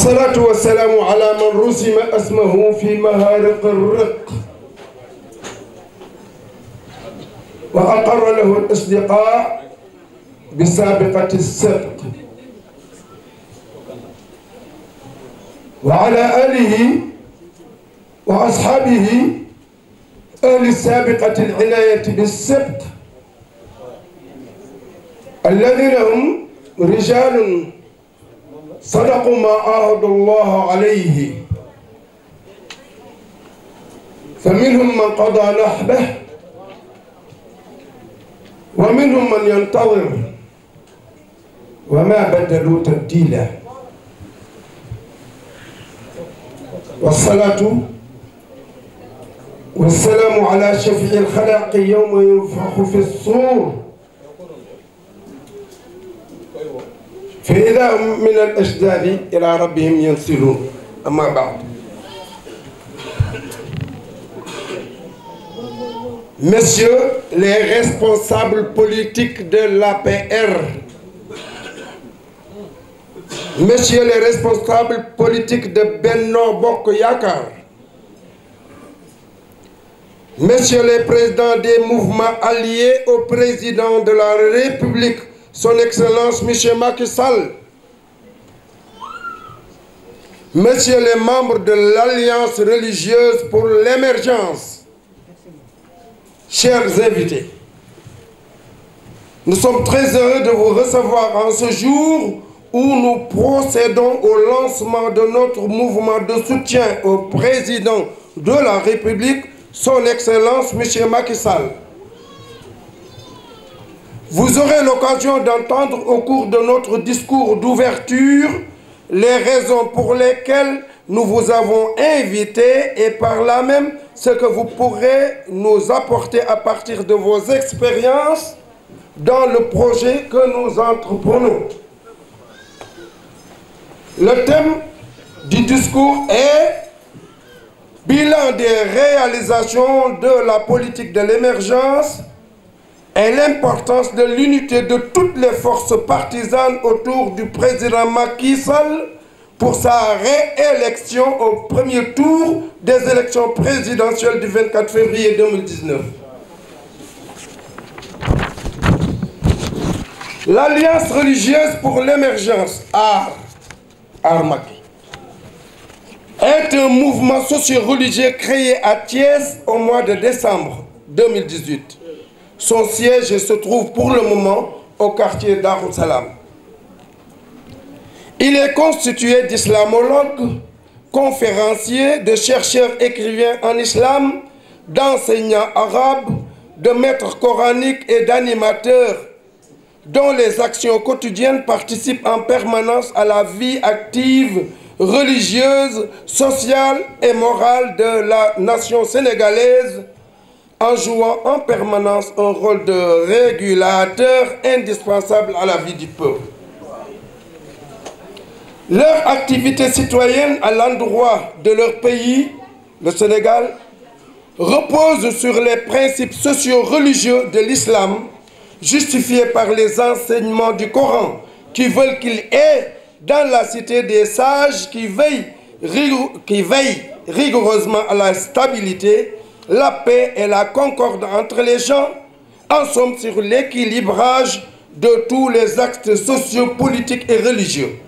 الصلاة والسلام على من رسم اسمه في مهارق الرق وأقر له الأصدقاء بسابقة السبق، وعلى آله وأصحابه أهل السابقة العناية بالسبق الذين هم رجال صدقوا ما عاهدوا الله عليه، فمنهم من قضى نحبه ومنهم من ينتظر وما بدلوا تبديلا. والصلاة والسلام على شفيع الخلق يوم ينفخ في الصور فإذا هم من الأجداث إلى ربهم ينسلون. أما بعد، Messieurs les responsables politiques de l'APR, Messieurs les responsables politiques de Benno Bokk Yakaar, Messieurs les présidents des mouvements alliés au président de la République, Son Excellence M. Macky Sall, Messieurs les membres de l'Alliance religieuse pour l'émergence, chers invités, nous sommes très heureux de vous recevoir en ce jour où nous procédons au lancement de notre mouvement de soutien au président de la République, Son Excellence M. Macky Sall. Vous aurez l'occasion d'entendre au cours de notre discours d'ouverture les raisons pour lesquelles nous vous avons invité et par là même ce que vous pourrez nous apporter à partir de vos expériences dans le projet que nous entreprenons. Le thème du discours est bilan des réalisations de la politique de l'émergence et l'importance de l'unité de toutes les forces partisanes autour du président Macky Sall pour sa réélection au premier tour des élections présidentielles du 24 février 2019. L'Alliance religieuse pour l'émergence, AR Macky, est un mouvement socio-religieux créé à Thiès au mois de décembre 2018. Son siège se trouve pour le moment au quartier Darou Salam. Il est constitué d'islamologues, conférenciers, de chercheurs écrivains en islam, d'enseignants arabes, de maîtres coraniques et d'animateurs dont les actions quotidiennes participent en permanence à la vie active, religieuse, sociale et morale de la nation sénégalaise, en jouant en permanence un rôle de régulateur indispensable à la vie du peuple. Leur activité citoyenne à l'endroit de leur pays, le Sénégal, repose sur les principes socio-religieux de l'islam, justifiés par les enseignements du Coran, qui veulent qu'il y ait dans la cité des sages qui veillent rigoureusement à la stabilité, la paix et la concorde entre les gens, en somme sur l'équilibrage de tous les actes sociaux, politiques et religieux.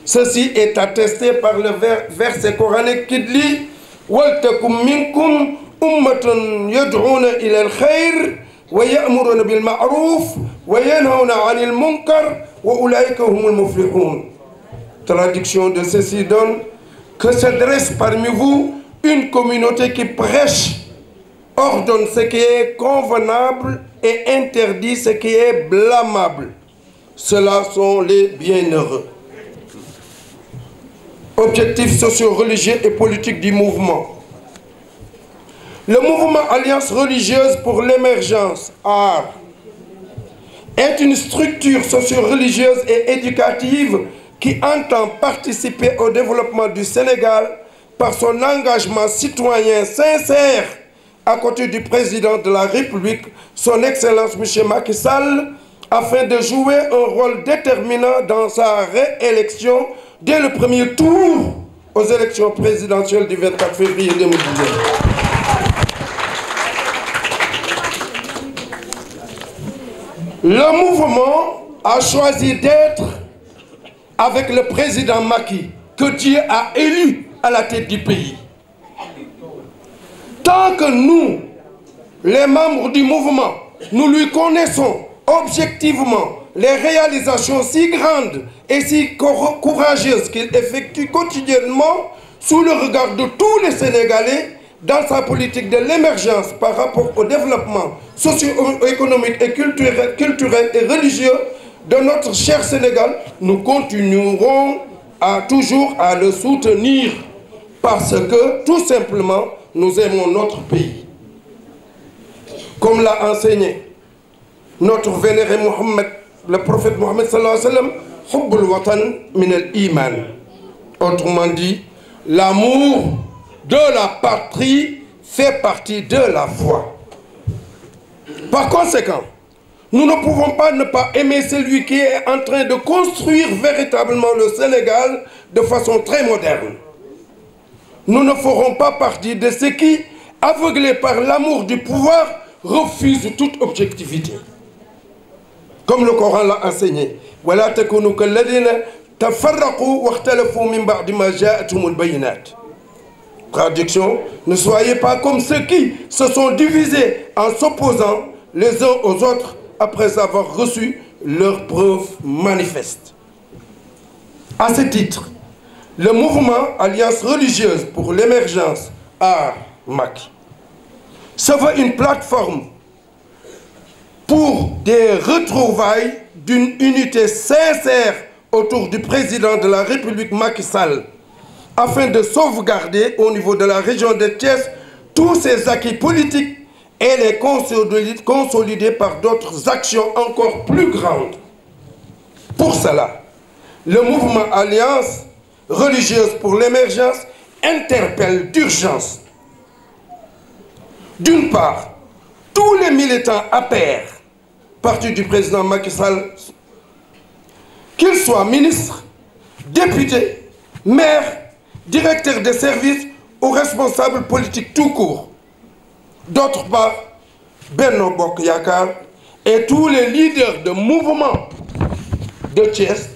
Ceci est attesté par le verset coranique qui dit « Waltakum minkum ummatun yad'una ila al-khayr wa ya'muruna bil ma'ruf wa yanhauna 'anil munkar wa ulaika humul muflihun » Traduction de ceci donne que se dresse parmi vous une communauté qui prêche, ordonne ce qui est convenable et interdit ce qui est blâmable. Ceux-là sont les bienheureux. Objectifs socio-religieux et politiques du mouvement. Le mouvement Alliance religieuse pour l'émergence, AR, est une structure socio-religieuse et éducative qui entend participer au développement du Sénégal par son engagement citoyen sincère à côté du président de la République, son Excellence M. Macky Sall, afin de jouer un rôle déterminant dans sa réélection dès le premier tour aux élections présidentielles du 24 février 2019. Le mouvement a choisi d'être avec le président Macky, que Dieu a élu à la tête du pays. Tant que nous, les membres du mouvement, nous lui connaissons objectivement les réalisations si grandes et si courageuses qu'il effectue quotidiennement sous le regard de tous les Sénégalais dans sa politique de l'émergence par rapport au développement socio-économique et culturel et religieux de notre cher Sénégal, nous continuerons toujours à le soutenir parce que, tout simplement, nous aimons notre pays. Comme l'a enseigné notre vénéré Mohammed, le prophète Mohammed sallallahu alayhi wa sallam, Hubbul Watan min al-Iman. Autrement dit, l'amour de la patrie fait partie de la foi. Par conséquent, nous ne pouvons pas ne pas aimer celui qui est en train de construire véritablement le Sénégal de façon très moderne. Nous ne ferons pas partie de ceux qui, aveuglés par l'amour du pouvoir, refusent toute objectivité. Comme le Coran l'a enseigné. وَلَا تَكُونُوا كَالَّذِينَ تَفَرَّقُوا وَاخْتَلَفُوا مِنْ بَعْدِ مَا جَاءَتْهُمُ الْبَيِّنَاتُ. Traduction, ne soyez pas comme ceux qui se sont divisés en s'opposant les uns aux autres après avoir reçu leurs preuves manifestes. À ce titre, le mouvement Alliance religieuse pour l'émergence ARMAC se veut une plateforme pour des retrouvailles d'une unité sincère autour du président de la République Macky Sall, afin de sauvegarder au niveau de la région de Thiès tous ses acquis politiques et les consolider par d'autres actions encore plus grandes. Pour cela, le mouvement Alliance religieuse pour l'émergence interpelle d'urgence, d'une part, tous les militants APR, parti du président Macky Sall, qu'ils soient ministres, députés, maires, directeurs de services ou responsables politiques tout court. D'autre part, Benno Bokk Yakaar et tous les leaders de mouvements de Thiès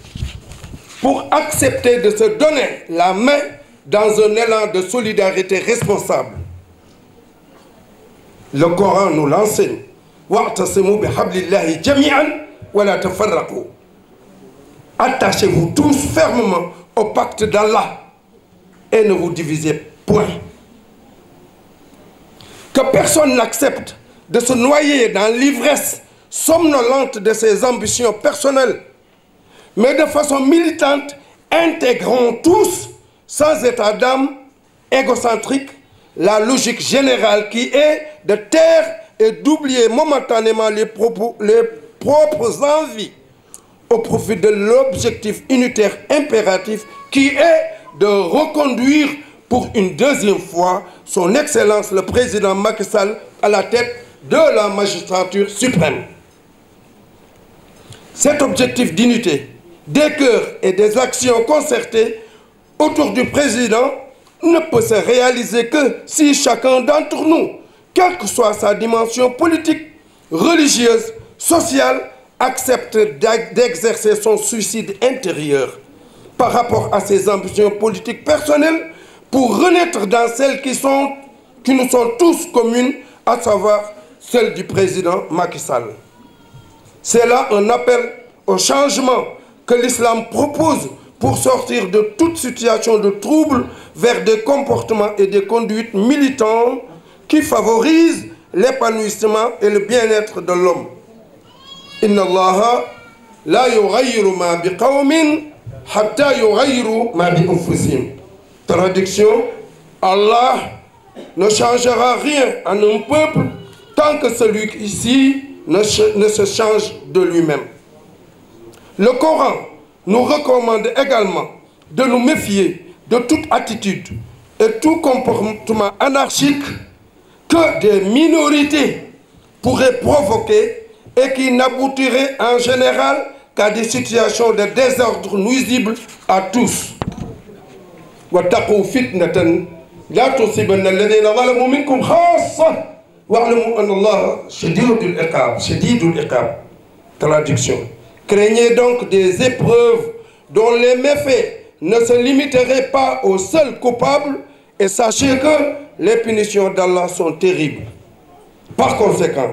pour accepter de se donner la main dans un élan de solidarité responsable. Le Coran nous l'enseigne. Wa'tasimu bihablillahi jami'an wa la tafarraqu. Attachez-vous tous fermement au pacte d'Allah et ne vous divisez point. Que personne n'accepte de se noyer dans l'ivresse somnolente de ses ambitions personnelles, mais de façon militante, intégrons tous, sans état d'âme égocentrique, la logique générale qui est de taire et d'oublier momentanément les propres envies au profit de l'objectif unitaire impératif qui est de reconduire pour une deuxième fois son Excellence le président Macky Sall à la tête de la magistrature suprême. Cet objectif d'unité, des cœurs et des actions concertées autour du président ne peut se réaliser que si chacun d'entre nous, quelle que soit sa dimension politique, religieuse, sociale, accepte d'exercer son suicide intérieur par rapport à ses ambitions politiques personnelles pour renaître dans celles qui nous sont tous communes, à savoir celles du président Macky Sall. C'est là un appel au changement que l'islam propose pour sortir de toute situation de trouble vers des comportements et des conduites militants qui favorisent l'épanouissement et le bien-être de l'homme. Inna Allaha la yughayyiru ma biqawmin hatta yughayyiru ma bi anfusihim. Traduction, Allah ne changera rien en un peuple tant que celui-ci ne se change de lui-même. Le Coran nous recommande également de nous méfier de toute attitude et tout comportement anarchique que des minorités pourraient provoquer et qui n'aboutirait en général qu'à des situations de désordre nuisibles à tous. واتقوا فتنة لا تصيبن الذين ظلموا منكم خاصة واعلموا أن الله شديد العقاب. Traduction. Craignez donc des épreuves dont les méfaits ne se limiteraient pas aux seuls coupables et sachez que les punitions d'Allah sont terribles. Par conséquent,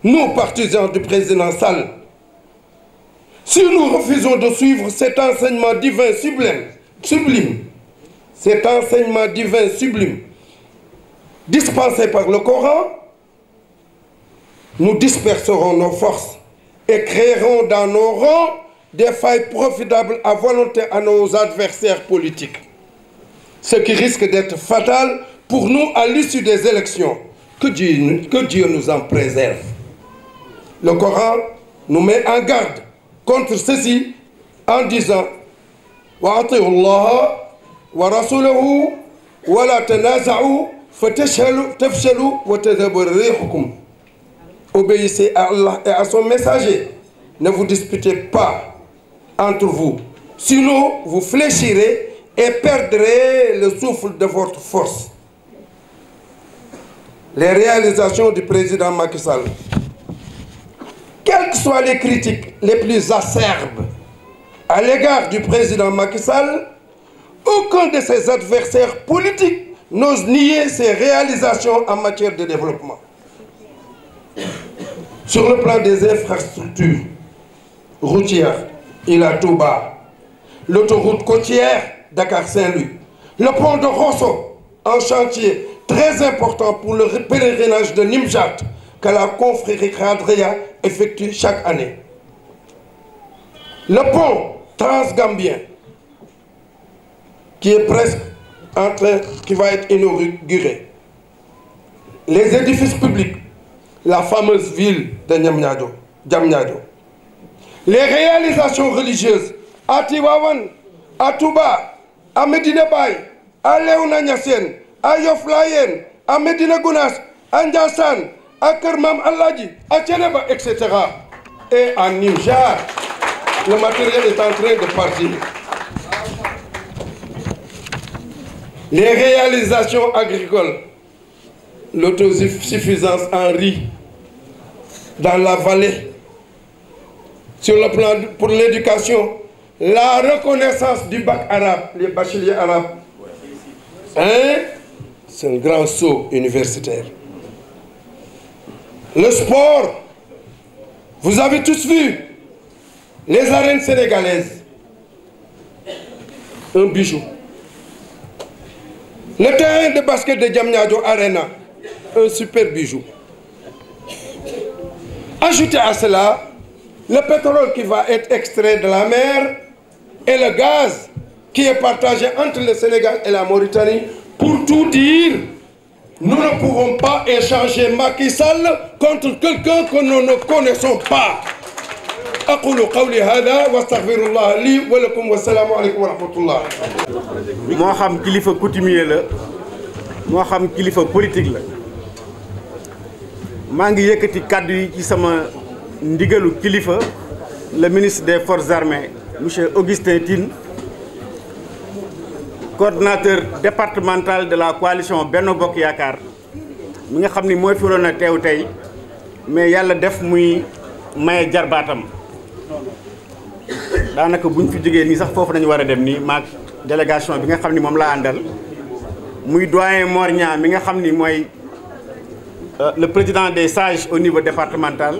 nous, partisans du président Sall, si nous refusons de suivre cet enseignement divin sublime, cet enseignement divin sublime, dispensé par le Coran, nous disperserons nos forces et créerons dans nos rangs des failles profitables à volonté à nos adversaires politiques. Ce qui risque d'être fatal pour nous à l'issue des élections. Que Dieu nous en préserve. Le Coran nous met en garde contre ceci en disant wa ati'u Allah wa rasulahu wa la tanaza'u fatafshalu wa tadhhabu rihukum. Obéissez à Allah et à son messager. Ne vous disputez pas entre vous. Sinon, vous fléchirez et perdrez le souffle de votre force. Les réalisations du président Macky Sall, quelles que soient les critiques les plus acerbes à l'égard du président Macky Sall, aucun de ses adversaires politiques n'ose nier ses réalisations en matière de développement. Sur le plan des infrastructures routières, il a Touba, l'autoroute côtière Dakar-Saint-Louis, le pont de Rosso, en chantier très important pour le pèlerinage de Nimjat que la confrérie Khadria effectue chaque année. Le pont transgambien qui est presque qui va être inauguré. Les édifices publics, la fameuse ville de Diamniadio. Les réalisations religieuses à Tivaouane, à Touba, à Medina Baye, à Léona Niassène, à Yoff Layène, à Medina Gounass, à Ndiassane, à Kër Mam Alhaji, à Thiénaba, etc. Et à Nimjat, le matériel est en train de partir. Les réalisations agricoles, l'autosuffisance en riz dans la vallée, sur le plan pour l'éducation, la reconnaissance du bac arabe, les bacheliers arabes. Hein? C'est un grand saut universitaire. Le sport, vous avez tous vu les arènes sénégalaises. Un bijou. Le terrain de basket de Diamniadio Arena, un super bijou. Ajoutez à cela le pétrole qui va être extrait de la mer et le gaz qui est partagé entre le Sénégal et la Mauritanie. Pour tout dire, nous ne pourrons pas échanger Macky Sall contre quelqu'un que nous ne connaissons pas. أقول قولي هذا واستغفر الله لي ولكم والسلام عليكم ورحمة الله. moo xam kilifa coutumier la moo xam kilifa politique la maa ngi yëkkati kàddu yi ci sama ndigalu kilifa le ministre des Forces armées monsieur Augustin Tine, coordinateur départemental de la coalition Benno Bokk Yaakaar mi nga xam ni mooy fi waroon a teew tey mais yàlla def muy maye jarbaatam daanaka buñ fi jógee nii sax foofu nañu war a dem nii maag délégation bi nga xam ni moom laa àndal muy doyen Mor Niang mi nga xam ni mooy le président des sages au niveau départemental,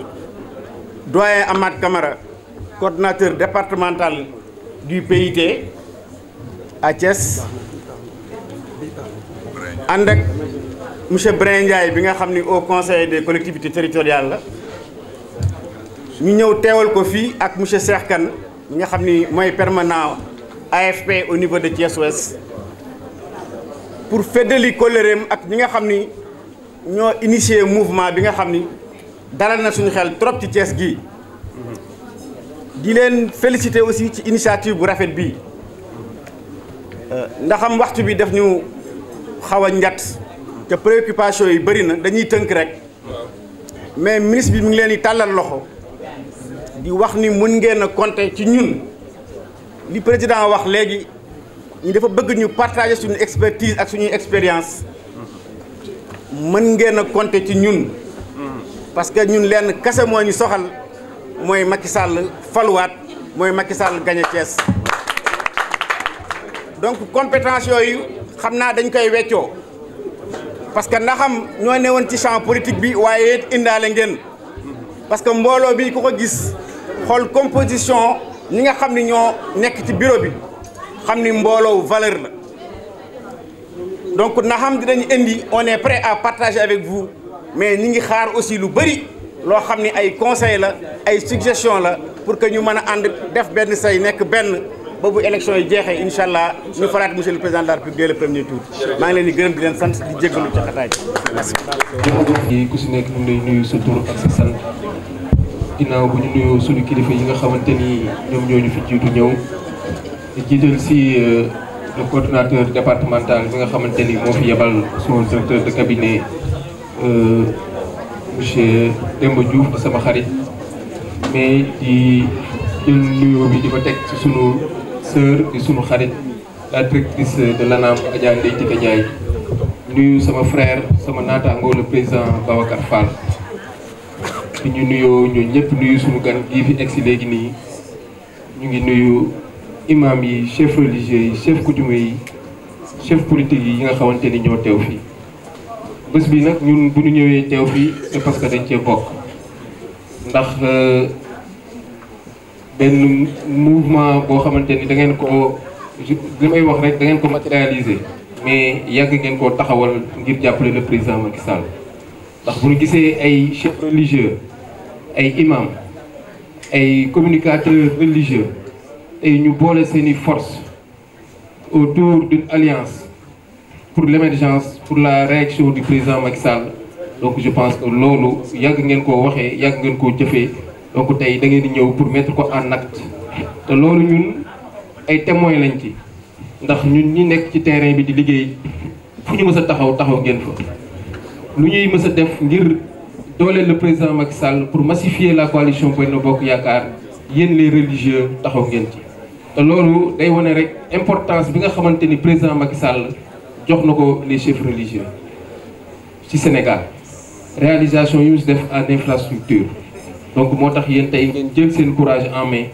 doyen Ahmad Kamara, coordinateur départemental du PIT à Thiès, ànd ak monsieur Brin Ndiaye bi nga xam ni au conseil des collectivités territoriales la ñu ñëw teewal ko fii ak monsieur Cheikh Kane mi nga xam ni mooy permanent AFP au niveau de Thiès Ouest pour feddali kóllëreem ak ñi nga xam ni ñoo initié mouvement bi nga xam ni dalal na suñu xel trop ci Thiès gii di leen féliciter aussi ci initiative bu rafet bii ndaxam waxtu bi def ñu xaw a njat te préoccupation yi bëri na dañuy tënk rek mais ministre bi mi ngi leen di tàllal loxo di wax ni mun ngeen a compter ci ñun li président wax léegi ñu dafa bëgg ñu partager suñu expertise ak suñuy expérience mën ngeen a compter ci ñun parce que ñun lenn kese moo ñu soxal mooy Macky Sall faluwaat mooy Macky Sall gagné Thiès donc compétence yooyu xam naa dañ koy weccoo parce que ndaxam ñoo ne woon ci champ politique bi waaye it indaale ngeen parce que mbooloo bi ku ko gis xool composition ñi nga xam ni ñoo nekk ci bureau bi xam ni mbooloo valeur la donc ndaxam dinañ indi on est prêt à partager avec vous mais ñi ngi xaar aussi lu bëri loo xam ni ay conseil la ay suggestion la pour que ñu mën a ànd def benn say nekk benn ba bu élection yi jeexee incha allah ñu falaat monsieur le président de la République dès le premier tour maa ngi leen di gërëm di leen sant di jéggalu ci xataay merci. jërëjëf ku si nekk ñu ngi lay nuyu sa tur ak sa sant ginnaaw bu ñu nuyoo suñu kilifa yi nga xamante ni ñoom ñoo ñu fi jiitu ñëw di jiital si le coordonnateur départemental bi nga xamante ni moo fi yebal son directeur de cabinet monsieur Demba Diouf di sama xarit mais di jël nuyoo bi di ko teg ci sunu sœur di sunu xarit la directrice de l'ANAM Adja Ndeye Tika Ndiaye nuyu sama frère sama naataango le président Babacar Fall di ñu nuyoo ñoo ñëpp nuyu sunu gan gii fi egsi léegi nii ñu ngi nuyu imam yi chef religieux yi chef coutumier yi chef politique yi nga xamante ni ñoo teew fii bés bi nag ñun bu ñu ñëwee teew fii c'est parce que dañ cee bokk ndax benn mouvement boo xamante ni da ngeen ko li may wax rek da ngeen ko matérialiser mais yàgg ngeen koo taxawal ngir jàppale le président Macky Sall ndax bu ñu gisee ay chefs religieux ay imams ay communicateurs religieux tey ñu boole seeni force autour d'une alliance pour l'émergence pour la réaction du président Macky Sall donc je pense que loolu yàgg ngeen koo waxee yàgg ngeen koo jëfee donc tey da ngeen di ñëw pour mettre ko en acte te loolu ñun ay témoins lañ ci ndax ñun ñi nekk ci terrain bi di liggéey fu ñu mës a taxaw ngeen fa lu ñuy mës a def ngir dooleel le président Macky Sall pour massifier la coalition Benno Bokk Yaakaar yéen les religieux taxaw ngeen ci te loolu day wane rek importance bi nga xamante ni président Macky Sall jox na ko les chefs religieux ci Sénégal réalisation yu ñu def en infrastructure donc moo tax yéen tey ngeen jël seen courage en main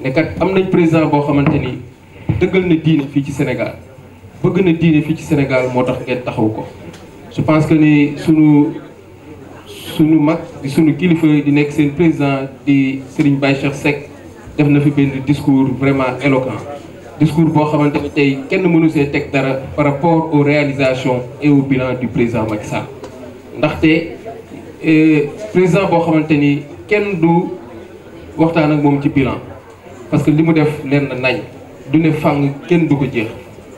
ne kat am nañ président boo xamante ni dëggal na diine fii ci Sénégal bëgg na diine fii ci Sénégal moo tax ngeen taxaw ko je pense que ni sunu mag di sunu kilifa di nekk seen président di Serigne Baye Cheikh Seck def na fi benn discours vraiment éloquent discours boo xamante ni tey kenn mënu see teg dara par rapport aux réalisations et au bilan du président Macky Sall ndaxte président boo xamante ni kenn du waxtaan ak moom ci bilan parce que li mu def leen na nañ du ne fàng kenn du ko jeex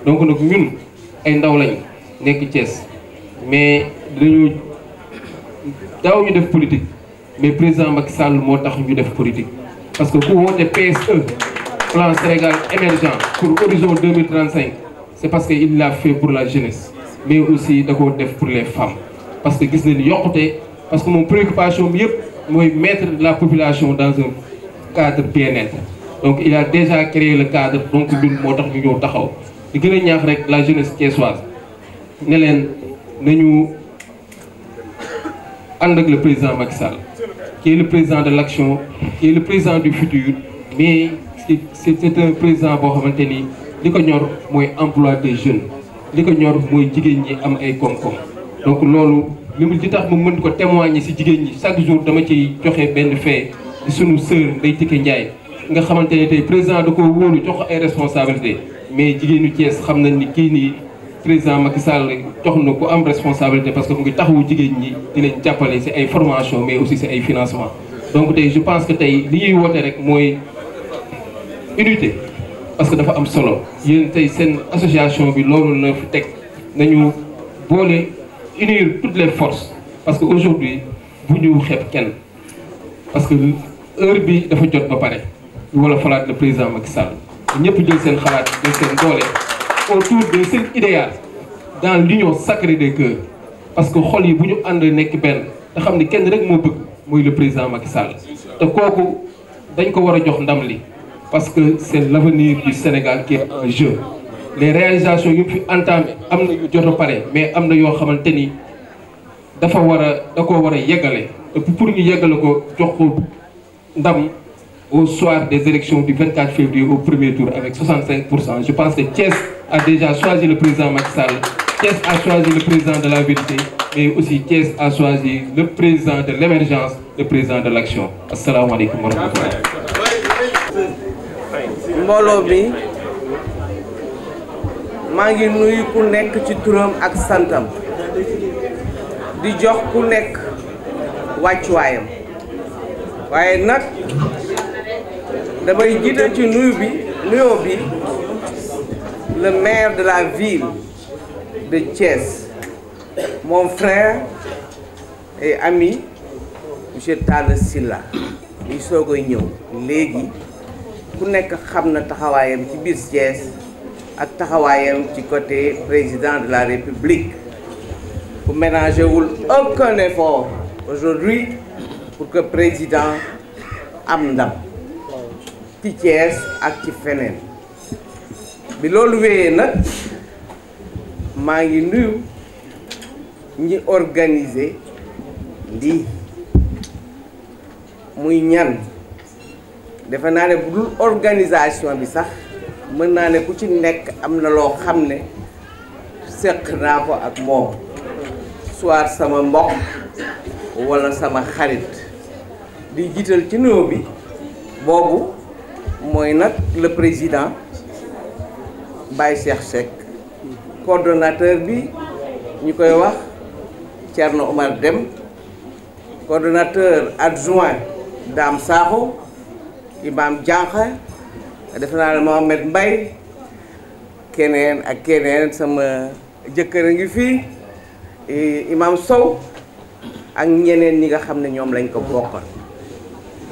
donc nag ñun ay ndaw lañ nekk Thiès mais dañu daaw ñu def politique mais président Macky Sall moo tax ñu def politique parce que ku woote PSE plan Sénégal émergent pour horizon 2035 c'est parce que il l'a fait pour la jeunesse mais aussi da koo def pour les femmes parce que gis na ni yokkute parce que moom préoccupation bi yëpp mooy mettre la population dans un cadre bien-être donc il a déjà créé le cadre donc ñun moo tax ñu ñëw taxaw di gën a ñaax rek la jeunesse thiessoise ne leen nañu ànd ak le président Macky Sall qui est le président de l'action qui est le président du futur mais c'est un président boo xamante ni li ko ñor mooy emploi des jeunes li ko ñor mooy jigéen ñi am ay koom-koom donc loolu li mu di tax mu mën ko témoigner ci jigéen ñi chaque jour dama ciy joxe benn fait di sunu sœur Ndeye Tika Ndiaye nga xamante ne tey président da ko wóolu jox ko ay responsabilités mais jigéenu Thiès xam nañ ni kii nii président Macky Sall jox na ko am responsabilité parce que mu ngi taxawu jigéen ñi di leen jàppale ci ay formation mais aussi ci ay financement donc tey je pense que tey li ñuy woote rek mooy unité parce que dafa am solo yéen tey seen association bi loolu la fi teg nañu boole unir toutes les forces parce que aujourd'hui bu ñu xeeb kenn parce que heure bi dafa jot ba pare ñu wala falaat le président Macky Sall ñëpp jël seen xalaat jël seen doole autour de seen idéal dans l'union sacrée des cœurs parce que xol yi bu ñu ànd nekk benn te xam ni kenn rek moo bëgg mooy le président Macky Sall te kooku dañ ko war a jox ndam li parce que c'est l'avenir du Sénégal qui est en jeu. Les réalisations yu fi entamé am na yu jot a pare mais am na yoo xamante ni da koo war a yeggale et pour ñu yeggale ko jox ko ndam au soir des élections du 24 février au premier tour avec 65%. Je pense que Thiès a déjà choisi le président Macky Sall, Thiès a choisi le président de la vérité, mais aussi Thiès a choisi le président de l'émergence, le président de l'action. Assalamu alaikum wa rahmatullah. Mbooloo mi maa ngi nuyu ku nekk ci turam ak santam di jox ku nekk wàccuwaayam waaye nag damay jiital ci nuyoo bi le maire de la ville de Thiès, mon frère et ami monsieur Talla Sylla mi soogoy ñëw léegi ku nekk xam na taxawaayam ci biir Thiès ak taxawaayam ci côté président de la République bu ménager wul aucun effort aujourd'hui pour que président am ndam ci Thiès ak ci feneen bi loolu wéyee nag maa ngi nuyu ñi organiser lii muy ñan defe naa ne bu dul organisation bi sax mën naa ne ku ci nekk am na loo xam ne seq naa ko ak moom soit sama mbokk walla sama xarit di jiital ci nuyoo bi boobu mooy nag le président Baye Cheikh Seck coordonnateur bi ñu koy wax Thierno Omar Dem, coordonnateur adjoint Dame Sakho, Imam Diankha, defe naa ne Mohamed Mbaye, keneen ak keneen sama jëkkër a ngi fii Imam Sow ak ñeneen ñi nga xam ne ñoom lañ ko bokkal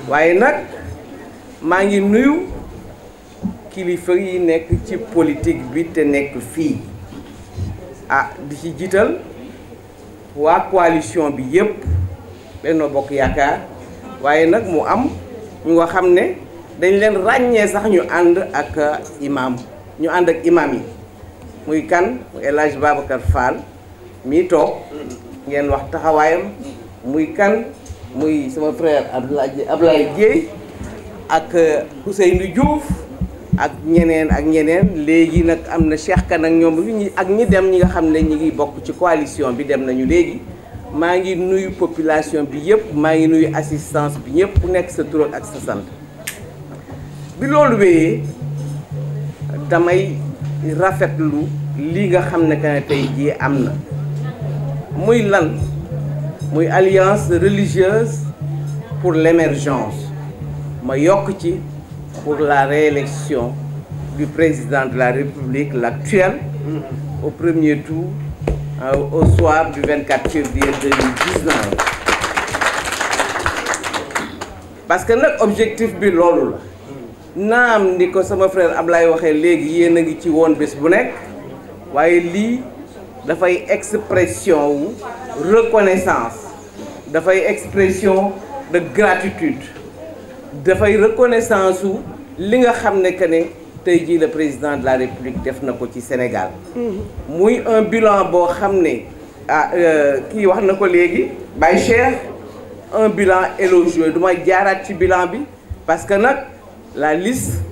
waaye nag maa ngi nuyu kilifa yi nekk ci politique bi te nekk fii di ci jiital waa coalition bi yépp Benno Bokk Yaakaar waaye nag mu am ñu nga xam ne dañ leen ràññee sax ñu ànd ak imam yi muy kan El Hadj Babacar Fall mii toog ngeen wax taxawaayam muy kan muy sama frère Ablaye Dieye ak Ousseynou Diouf ak ñeneen léegi nag am na Cheikh Kane ak ñoom ak ñi dem ñi nga xam ne ñi ngi bokk ci coalition bi dem nañu léegi maa ngi nuyu population bi yëpp maa ngi nuyu assistance bi ñëpp ku nekk sa tur ak sa sant bi loolu wéyee damay rafetlu li nga xam ne que tey jii am na muy lan muy alliance religieuse pour l'émergence ma yokk ci pour la réélection du président de la République, l'actuel, au premier tour, au soir du 24 février 2019. Parce que notre objectif bi loolu la naam ni ko sama frère Ablaye waxee léegi yéen a ngi ci woon bés bu nekk waaye lii dafay expression wu reconnaissance dafay expression de gratitude dafay reconnaissance wu li nga xam ne que ne tey jii le président de la République def na ko ci Sénégal muy un bilan boo xam ne kii wax na ko léegi Baye Cheikh un bilan élogieux duma jaaraat ci bilan bi parce que nag la liste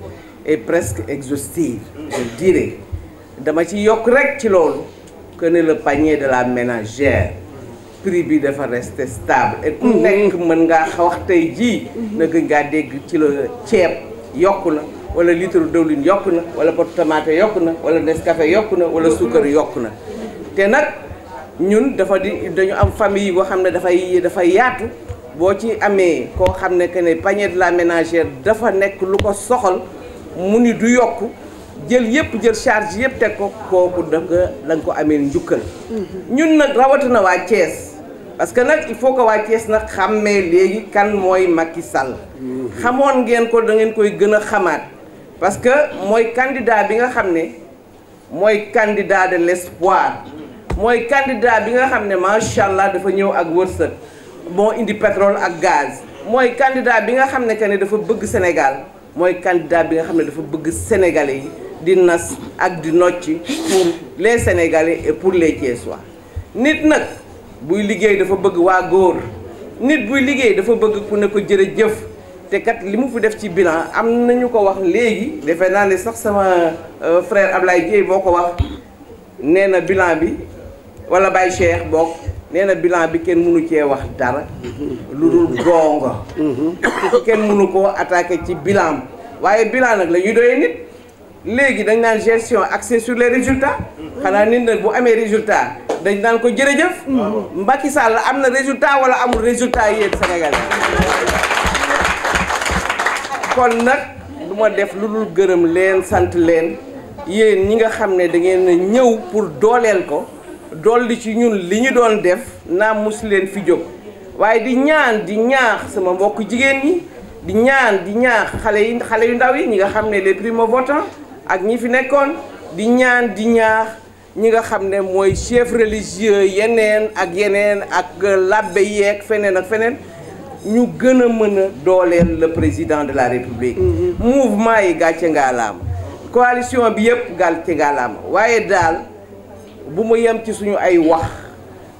est presque exhaustive je dirais dama ci yokk rek ci loolu que ne le panier de la ménagère prix bi dafa rester stable et ku nekk mën ngaa wax tey jii na gën ngaa dégg ci la ceeb yokku na wala litre dëwlin yokku na wala pot tomate yokku na wala Nescafé yokku na wala suukar yokku na te nag ñun dañu am famille yi boo xam ne dafay yaatu boo ci amee koo xam ne que ne panier de la ménagère dafa nekk lu ko soxal mu ni du yokku jël charge yëpp teg ko kooku da nga ko amee njukkal ñun nag rawatina waa Thiès parce que nag il faut que waa Thiès nag xàmmee léegi kan mooy Macky Sall xamoon ngeen ko da ngeen koy gën a xamaat parce que mooy candidat bi nga xam ne mooy candidat de l'espoir mooy candidat bi nga xam ne macha allah dafa ñëw ak wërsëg moo indi pétrole ak gaz mooy candidat bi nga xam ne que ne dafa bëgg Sénégal mooy candidat bi nga xam ne dafa bëgg Sénégalais yi di nas ak di nocci pour les Sénégalais et pour les Thiessois. Nit nag buy liggéey dafa bëgg waa góor nit buy liggéey dafa bëgg ku ne ko jërëjëf te kat li mu fi def ci bilan am nañu ko wax léegi defe naa ne sax sama frère Ablaye Dieye moo ko wax nee na bilan bi wala Baye Cheikh bokk nee na bilan bi kenn mënu cee wax dara lu dul gonga kenn mënu koo attaqué ci bilan waaye bilan nag la ñuy doyee nit léegi dañ naan gestion axée sur les résultats xanaa nit nag bu amee résultat dañ naan ko jërëjëf Macky Sall am na résultat wala amul résultat yéen Sénégalais kon nag du ma def lu dul gërëm leen sant leen yéen ñi nga xam ne da ngeen ñëw pour dooleel ko dolli ci ñun li ñu doon def naam mus leen fi jóg waaye di ñaax sama mbokk jigéen ñi di ñaax xale yu ndaw yi ñi nga xam ne les primo-votants ak ñi fi nekkoon di ñaax ñi nga xam ne mooy chef religieux yeneen ak labbe yeeg feneen ak feneen ñu gën a mën a dooleel le président de la République. mouvement yi gàcce ngaalaama coalition bi yëpp gàcce ngaalaama waaye daal bu mu yem ci suñu ay wax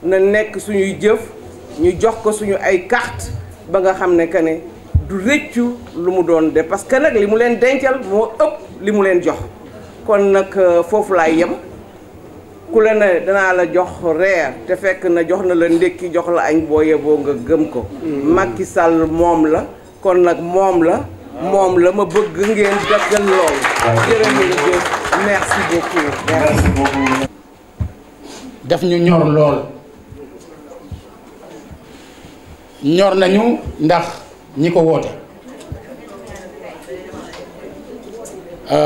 na nekk suñuy jëf ñu jox ko suñu ay carte ba nga xam ne que ne du rëccu lu mu doon def parce que nag li mu leen dencal moo ëpp li mu leen jox kon nag foofu laay yem ku la ne danaa la jox reer te fekk na jox na la ndékki jox la añ boo yeboo nga gëm ko Macky Sall moom la kon nag moom la ma bëgg ngeen dëggal loolu jërëjëf merci beaucoup daf ñu ñor lool ñor nañu ndax ñi ko woote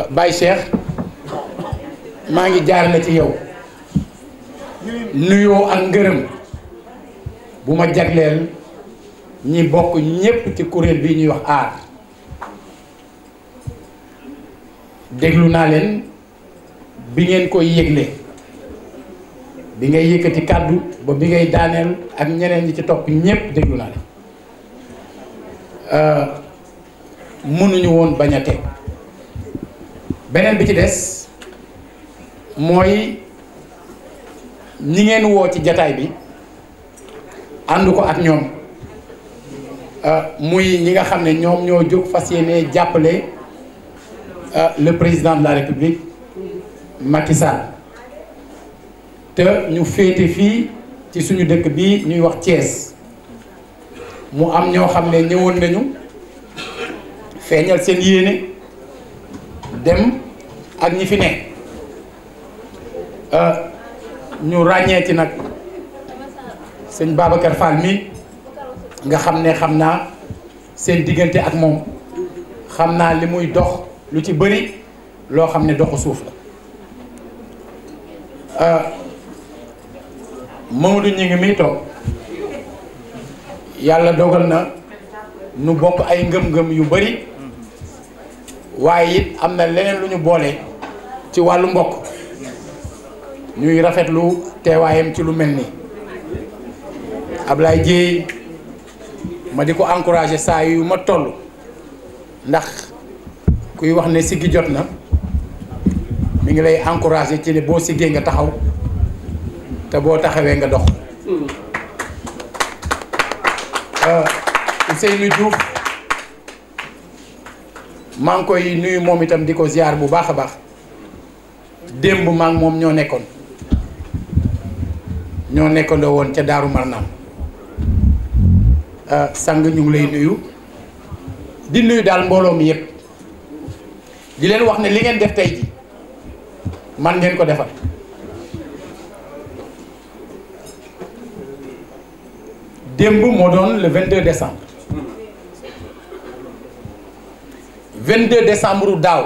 Baye Cheikh maa ngi jaarale ci yow nuyoo ak ngërëm bu ma jagleel ñi bokk ñépp ci kuréel bi ñuy wax aar déglu naa leen bi ngeen koy yëgle bi ngay yëkkati kàddu ba bi ngay daaneel ak ñeneen ñi ci topp ñépp déglu naa leen mënuñu woon bañ a teg beneen bi ci des mooy ñi ngeen woo ci jataay bi ànd ko ak ñoom muy ñi nga xam ne ñoom ñoo jóg fas yéene jàppale le président de la République Macky Sall te ñu féete fii ci suñu dëkk bi ñuy wax Thiès mu am ñoo xam ne ñëwoon nañu feeñal seen yéene dem ak ñi fi ne ñu ràññee ci nag sëñ Babacar Fall mi nga xam ne xam naa seen diggante ak moom xam naa li muy dox lu ci bëri loo xam ne doxu suuf la Mamadou ñi ngi muy toog yàlla dogal na nu bokk ay ngëm-ngëm yu bëri waaye it am na leneen lu ñu boole ci wàllu mbokk ñuy rafetlu teewaayam ci lu mel nii Ablaye Dieye ma di ko encouragé saa yu ma toll ndax kuy wax ne siggi jot na mi ngi lay encouragé ci ne boo siggee nga taxaw te boo taxawee nga dox Ousseynou Diouf maa ngi koy nuyu moom itam di ko ziar bu baax a baax démb maa ngi moom ñoo nekkandoo woon ca Daaru Marnaan sang ñu ngi lay nuyu di nuyu daal mbooloo mi yépp di leen wax ne li ngeen def tey ji man ngeen ko defal démb moo doon le 22 décembre 22 décembre daaw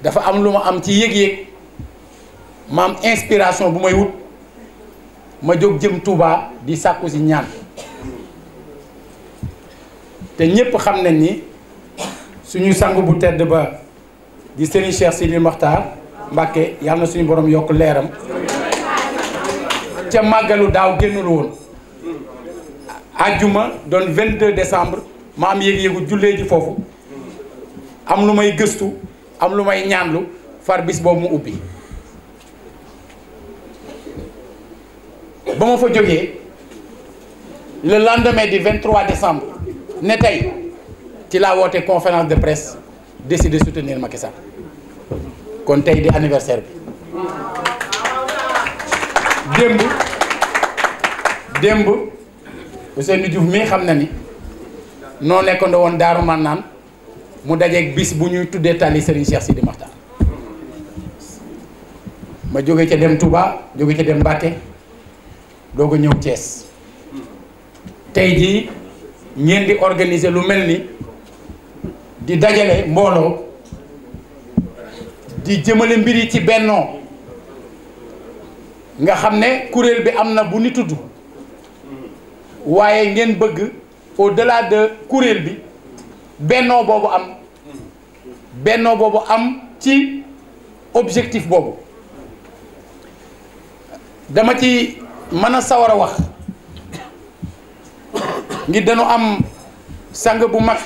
dafa am lu ma am ci yëg-yëg ma am inspiration bu may wut ma jóg jëm Touba di sàkku si ñaan te ñépp xam nañ ni suñu sang bu tedd ba di Serigne Cheikh Sidi Mokhtar Mbacké yàlla na suñu borom yokk leeram ca màggalu daaw génnul woon àjjuma doon 22 décembre ma am yëg-yëgu jullee ji foofu am lu may gëstu am lu may ñaanlu far bis boobu mu ubbi ba ma fa jógee le lendemain du 23 décembre ne tey ci laa woote conférence de presse décidé soutenir Macky Sall kon tey di anniversaire bi démb Ousseynou Diouf mii xam na ni noo nekkandoo woon Daaru Marnaan mu dajeeg bis bu ñuy tuddee tali Serigne Cheikh Sidi Makhtar ma jóge ca dem Touba jóge ca dem Mbacké doog a ñëw Thiès tey jii ngeen di organiser lu mel ni di dajale mbooloo di jëmale mbir yi ci bennoo nga xam ne kuréel bi am na bu ni tudd waaye ngeen bëgg au-delà de kuréel bi bennoo boobu am ci objectif boobu dama ci mën a sawar a wax ngir dañu am sang bu mag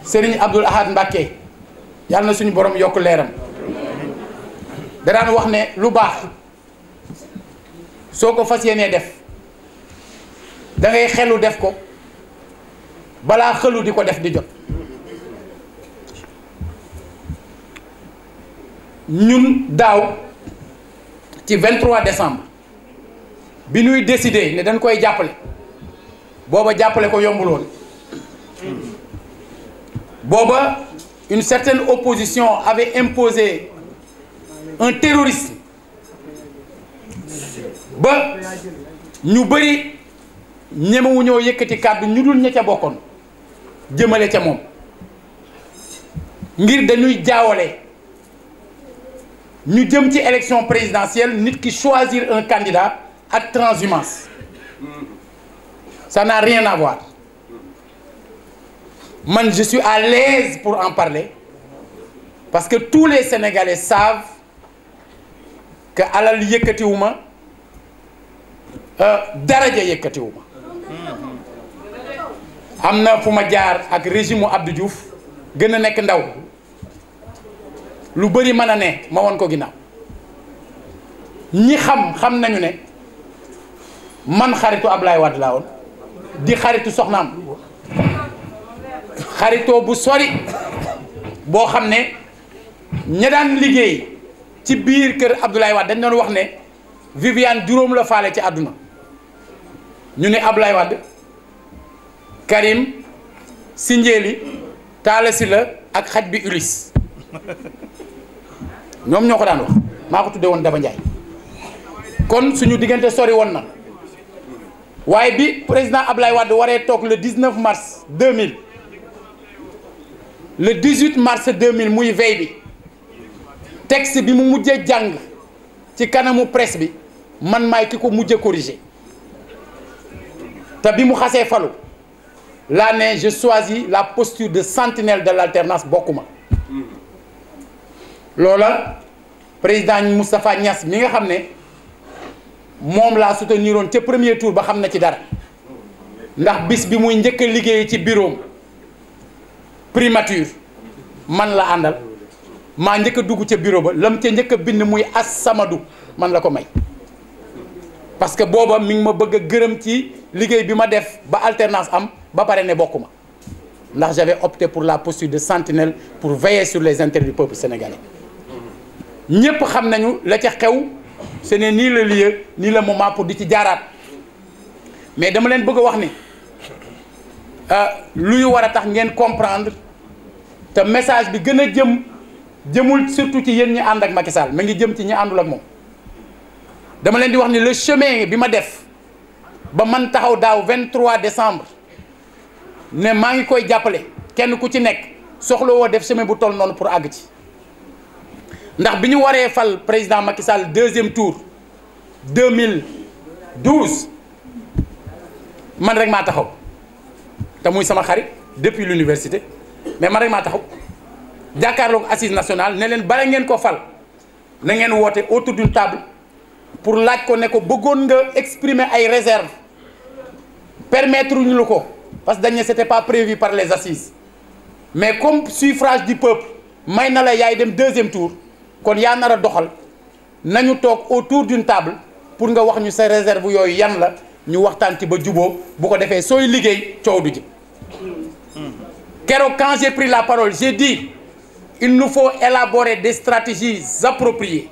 Serigne Abdoul Ahad Mbacké yàlla na suñu borom yokk leeram da daan wax ne lu baax soo ko fas yéenee def da ngay xelu def ko balaa xelu di ko def di jot ñun daaw ci 23 décembre bi ñuy décider ne dañ koy jàppale booba jàppale ko yombul woon booba une certaine opposition avait imposé un terrorisme ba ñu bëri ñemewu ñoo yëkkati kàddu ñu dul ña ca bokkoon jëmale ca moom ngir dañuy jaawale ñu jëm ci élection présidentielle nit ki choisir un candidat ak transhumance ça n'a rien à voir man je suis à l'aise pour en parler parce que tous les Sénégalais savent que alal yëkkatiwuma daraja yëkkatiwuma am na fu ma jaar ak régime u Abdou Diouf gën a nekk ndaw lu bëri mën a ne ma won ko ginnaaw ñi xam nañu ne man xaritu Ablaye Wade laa woon di xaritu soxnaam xaritoo bu sori boo xam ne ña daan liggéey ci biir kër Abdoulaye Wade dañ doon wax ne Viviane juróom la faale ci àdduna ñu ne Abdoulaye Wade Karim Sindiély Talla Sylla ak xaj bi Ulysse ñoom ñoo ko daan wax maa ko tuddee woon Daba Ndiaye kon suñu diggante sori woon na waaye bi président Abdoulaye Wade waree toog le 19 mars 2000 le 18 mars 2000 muy veille bi texte bi mu mujjee jàng ci kanamu presse bi man maay ki ko mujjee corriger te bi mu xasee falu laa ne je choisis la posture de sentinelle de l'alternance bokkuma loola président Moustapha Niass mi nga xam ne moom laa souteniroon ca premier tour ba xam na ci dara ndax bis bi muy njëkk a liggéey ci bureau primature man la àndal maa njëkk a dugg ca bureau ba lam ca njëkk a bind muy Assamadou man la ko may parce que booba mi ngi ma bëgg a gërëm ci liggéey bi ma def ba alternance am ba pare ne bokkuma ndax j'avais opté pour la posture de sentinelle pour veiller sur les intérêts du peuple sénégalais ñépp xam nañu la ca xew ce n'est ni le lieu ni le moment pour di ci jaaraat mais dama leen bëgg a wax ni luy war a tax ngeen comprendre te message bi gën a jëmul surtout ci yéen ñi ànd ak Macky Sall ma ngi jëm ci ñi àndul ak moom dama leen di wax ni le chemin bi ma def ba man taxaw daaw 23 décembre ne maa ngi koy jàppale kenn ku ci nekk soxla woo def chemin bu toll noonu pour àgg ci ndax bi ñu waree fal président Macky Sall deuxième tour 2012 man rek maa taxaw te muy sama xarit depuis l'université mais man rek maa taxaw jàkkaarloog assise nationale ne leen bala ngeen ko fal na ngeen woote autour d'une table pour laaj ko ne ko bëggoon nga exprimer ay réserve permettre ñu lu ko parce que dañ ne c'était pas prévu par les assises mais comme suffrage du peuple may na la yaay dem deuxième tour kon yaa nar a doxal nañu toog autour d'une table pour nga wax ñu sa réserve yooyu yan la ñu waxtaan ci ba juboo bu ko defee sooy liggéey coow du ji keroog quand j'ai pris la parole j'ai dit il nous faut élaborer des stratégies appropriées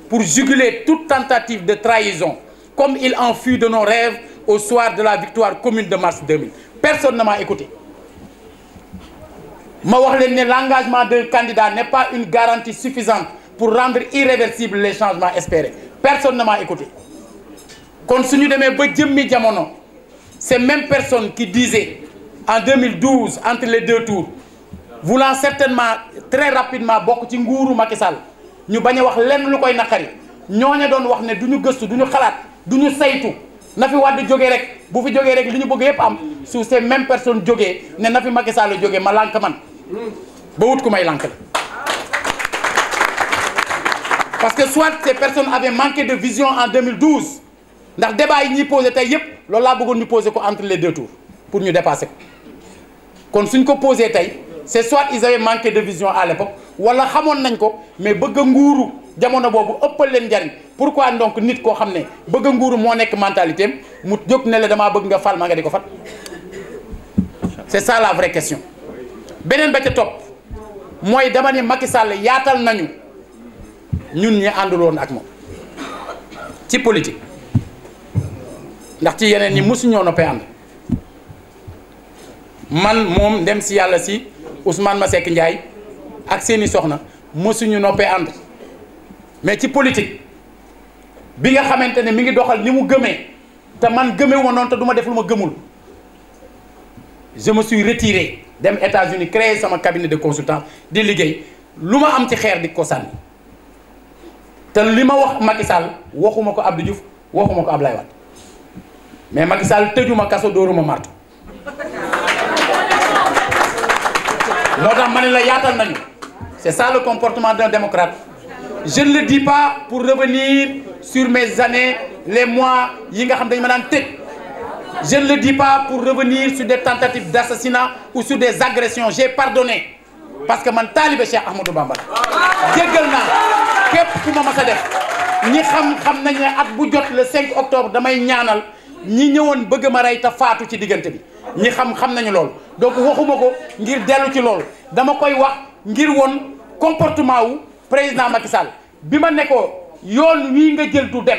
pour juguler toute tentative de trahison comme il en fut de nos rêves au soir de la victoire commune de mars 2000 personne ne m'a écouté ma wax leen ne l'engagement d'un candidat n'est pas une garantie suffisante pour rendre irréversibles les changements espérés personne ne m'a écouté kon suñu demee ba jëmmi jamono ces mêmes personnes qui disaient en 2012 entre les deux tours voulant certainement très rapidement bokk ci nguuru Macky Sall ñu bañ a wax lenn lu koy naqari ñooña doon wax ne du ñu gëstu du ñu xalaat du ñu saytu na fi Wade jógee rek bu fi jógee rek li ñu bëgg yëpp am su ces mêmes personnes jógee ne na fi Macky Sall jógee ma lànk man ba wut ku may lànk la parce que soit ces personnes avaient manqué de vision en 2012 ndax débat yi ñuy posé tey yëpp loolu laa bëggoon ñu posé ko entre les deux tours pour ñu dépasser ko kon suñ ko posé tey c'est soit ils avaient manqué de vision à l'époque wala xamoon nañ ko mais bëgg a nguuru jamono boobu ëppal leen njariñ pourquoi donc nit koo xam ne bëgg a nguuru moo nekk mentalité am mu jóg ne la damaa bëgg nga fal ma nga di ko fat c'est ça la vraie question beneen ba ca topp mooy dama ne Macky Sall yaatal nañu ñun ñi ànduloon ak moom ci politique ndax ci yeneen ñi mosuñoo noppee ànd man moom dem si yàlla si Ousmane Masseck Ndiaye ak seeni soxna mosuñu noppee ànd mais ci politique bi nga xamante ne mi ngi doxal ni mu gëmee te man gëmewu ma noonu te du ma def lu ma gëmul je me suis retiré dem États-Unis créer sama cabinet de consultance di liggéey lu ma am ci xeer di ko sànni te li ma wax Macky Sall waxuma ko Abdou Diouf waxuma ko Ablaye Wade mais Macky Sall tëjuma kaso dóoruma martu moo tax ma ne la yaatal nañu c'est ça le comportement d'un démocrate je ne le dis pas pour revenir sur mes années les mois yi nga xam dañu ma daan tëj je ne le dis pas pour revenir sur des tentatives d'assassinat ou sur des agressions j'ai pardonné parce que man taalibe Cheikh Ahmadou Bamba jéggal naa képp ku ma mas a def ñi xam nañ ne at bu jot le 5 octobre damay ñaanal ñi ñëwoon bëgg ma rey te faatu ci diggante bi ñi xam nañu loolu donc waxuma ko ngir dellu ci loolu dama koy wax ngir woon comportement wu président Macky Sall bi ma ne ko yoon wii nga jël du dem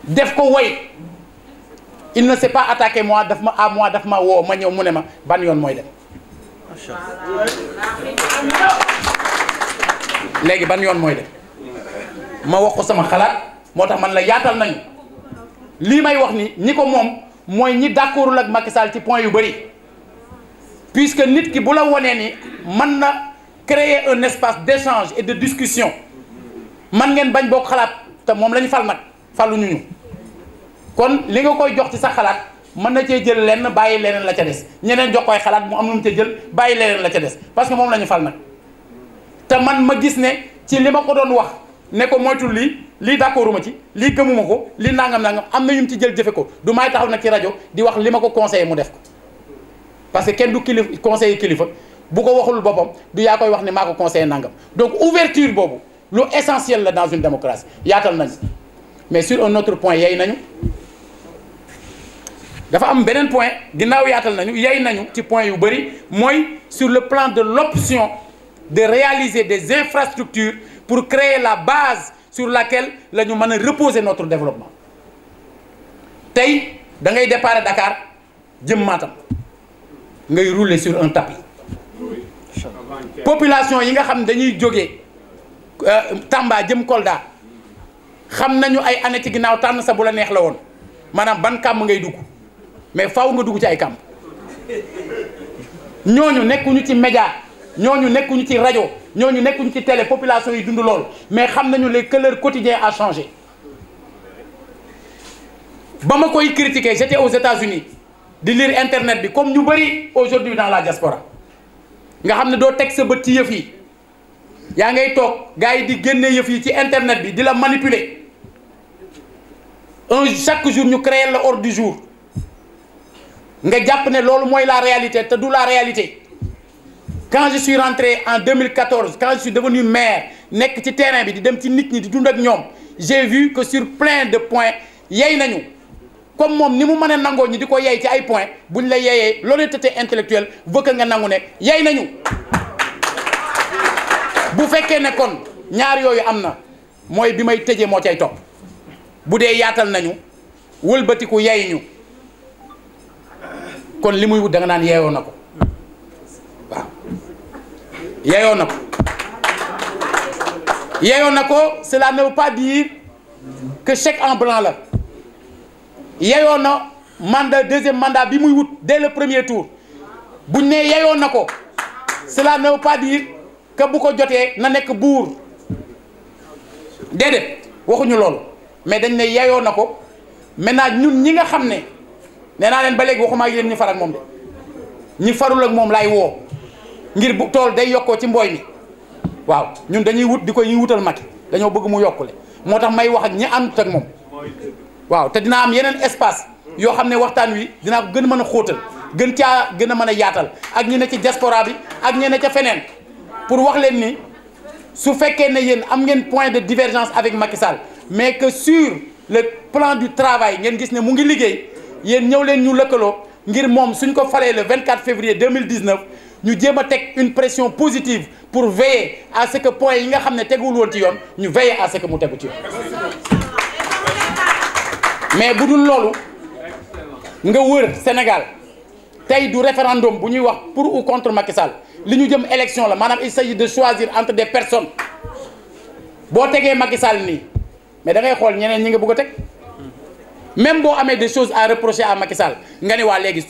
def ko woy il ne s'est pas attaqué moi daf ma woo ma ñëw mu ne ma ban yoon mooy dem léegi ban yoon mooy dem ma wax ko sama xalaat moo tax man la yaatal nañu lii may wax ni ñi ko moom mooy ñi d'accordul ak Macky Sall ci point yu bëri puisque nit ki bu la wonee ni mën na créer un espace d'échange et de discussion man ngeen bañ bokk xalaat te moom la ñu fal nag faluñu ñu kon li nga koy jox ci sa xalaat mën na cee jël lenn bàyyi leneen la ca des ñeneen jox koy xalaat mu am lu mu ca jël bàyyi leneen la ca des parce que moom la ñu fal nag te man ma gis ne ci li ma ko doon wax ne ko moytul lii d'accorduma ci lii gëmuma ko lii nangam am na yum ci jël jëfe ko du may taxaw nag ci rajo di wax li ma ko conseillé mu def ko parce que kenn du kilifa conseiller kilifa bu ko waxul boppam du yaa koy wax ne maa ko conseillé nangam donc ouverture boobu lu essentiel la dans une démocratie yaatal nañu mais sur un autre point yey nañu dafa am beneen point ginnaaw yaatal nañu yey nañu ci point yu bëri mooy sur le plan de l'option de réaliser des infrastructures pour créer la base sur laquelle la ñu mën a reposer notre développement tey da ngay départ Dakar jëm Matam ngay rouler sur un tapis population yi nga xam ne dañuy jógee Tamba jëm Kolda xam nañu ay année ci ginnaaw tànn sa bu la neex la woon maanaam ban kàmb ngay dugg mais faaw nga dugg ci ay kàmb ñooñu nekkuñu ci média ñooñu nekkuñu ci rajo ñooñu nekkuñu ci télé population yi dund loolu mais xam nañu que leur quotidien a changé ba ma koy critiquer j'étais aux États-Unis di lire internet bi comme ñu bëri aujourd'hui dans la diaspora nga xam ne doo teg sa bët ci yëf yi yaa ngay toog gars yi di génne yëf yi ci internet bi di la manipuler chaque jour ñu créer l'ordre du jour nga jàpp ne loolu mooy la réalité te du la réalité. Quand je suis rentré en 2014 quand je suis devenu maire nekk ci terrain bi di dem ci nit ñi di dund ak ñoom j'ai vu que sur plein de points yey nañu comme moom ni mu mën a nangoo ñi di ko yey ci ay points buñ la yeyee l'honnêteté intellectuelle veut que nga nangu ne yey nañu. bu fekkee ne kon ñaar yooyu am na mooy bi may tëjee moo cay topp bu dee yaatal nañu wëlbatiku yey ñu kon li muy wut da nga naan yeeyoo na ko waaw yeeyoo na ko yeeyoo na ko cela ne veut pas dire que chèque en blanc la yeeyoo na mandat deuxième mandat bi muy wut dès le premier tour buñ ne yeeyoo na ko cela ne veut pas dire que bu ko jotee na nekk buur déedéet waxuñu loolu mais dañ ne yeeyoo na ko maintenant ñun ñi nga xam ne nee naa leen ba léegi waxuma ak yéen ñi far ak moom de ñi farul ak moom laay woo ngir bu tool day yokkoo ci mbooy mi waaw ñun dañuy wut di ko ñuy wutal Macky dañoo bëgg mu yokkule moo tax may wax ak ñi àndut ak moom waaw te dinaa am yeneen espace yoo xam ne waxtaan wi dinaa ko gën a mën a xóotal gën caa gën a mën a yaatal ak ñi ne ci diaspora bi ak ñi ne ca feneen pour wax leen ni su fekkee ne yéen am ngeen point de divergence avec Macky Sall mais que sur le plan du travail ngeen gis ne mu ngi liggéey yéen ñëw leen ñu lëkkaloo ngir moom suñ ko falee le 24 février 2019 ñu jéem a teg une pression positive pour veiller à ce que point yi nga xam ne tegul woon ci yoon ñu veiller à ce que mu tegu ci yoon mais bu dul loolu nga wër Sénégal tey du référendum bu ñuy wax pour ou contre Macky Sall li ñu jëm élection la maanaam il s'agit de choisir entre des personnes boo tegee Macky Sall nii mais da ngay xool ñeneen ñi nga bëgg a teg même boo amee des choses à reprocher à Macky Sall nga ne waa léegi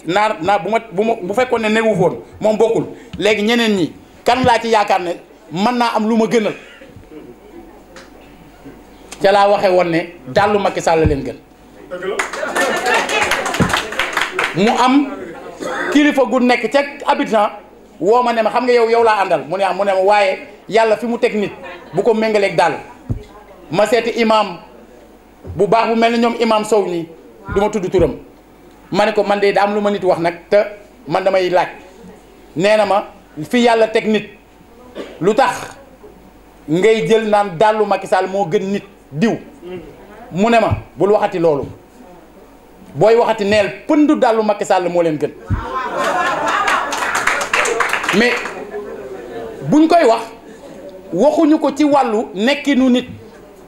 bu fekkoon ne newu woon moom bokkul léegi ñeneen ñi kan laa ci yaakaar ne mën naa am lu ma gënal ca laa waxee woon ne dallu Macky Sall la leen gën mu am kilifa gu nekk ca Abidjan woo ma ne ma xam nga yow laa àndal mu ne ma waaye yàlla fi mu teg nit bu ko méngaleeg daal ma seeti imam bu baax bu mel ni ñoom imam Sow nii du ma tudd turam ma ne ko man de da am lu ma nit wax nag te man damay laaj nee na ma fi yàlla teg nit lu tax ngay jël naan dallu Macky Sall moo gën nit diw mu ne ma bul waxati loolu booy waxati neel pëndu dallu Macky Sall moo leen gën mais buñ koy wax waxuñu ko ci wàllu nekkinu nit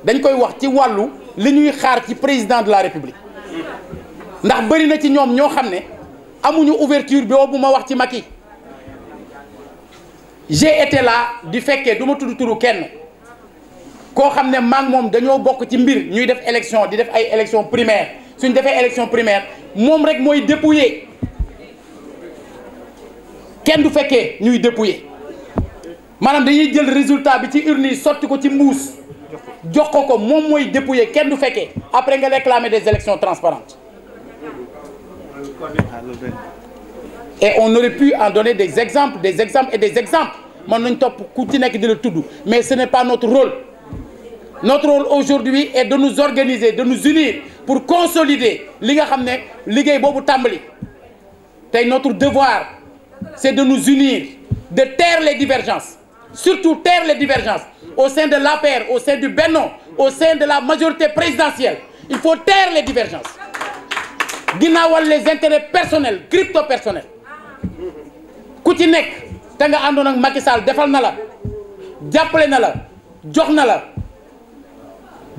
dañ koy wax ci wàllu li ñuy xaar ci président de la république ndax bëri na ci ñoom ñoo xam ne amuñu ouverture boobu ma wax ci Macky j'ai été là di fekkee du ma tudd turu kenn koo xam ne maa ngi moom dañoo bokk ci mbir ñuy def élection di def ay élection primaire suñ defee élection primaire moom rek mooy dépouiller kenn du fekkee ñuy dépouiller maanaam dañuy jël résultat bi ci urne yi sotti ko ci mbuus jox ko moom mooy dépouiller kenn du fekkee après nga réclamer des élections transparentes et on aurait pu en donner des exemples et des exemples mën nañ topp ku ci nekk di la tudd mais ce n'est pas notre rôle aujourd'hui est de nous organiser de nous unir pour consolider li nga xam ne liggéey boobu tàmbali tey notre devoir c'est de nous unir de taire les divergences surtout taire les divergences au sein de l'APR au sein du Benno au sein de la majorité présidentielle il faut taire les divergences ginnaawal les intérêts personnels crypto personnels ku ci nekk te nga àndoon ak Macky Sall defal na la jàppale na la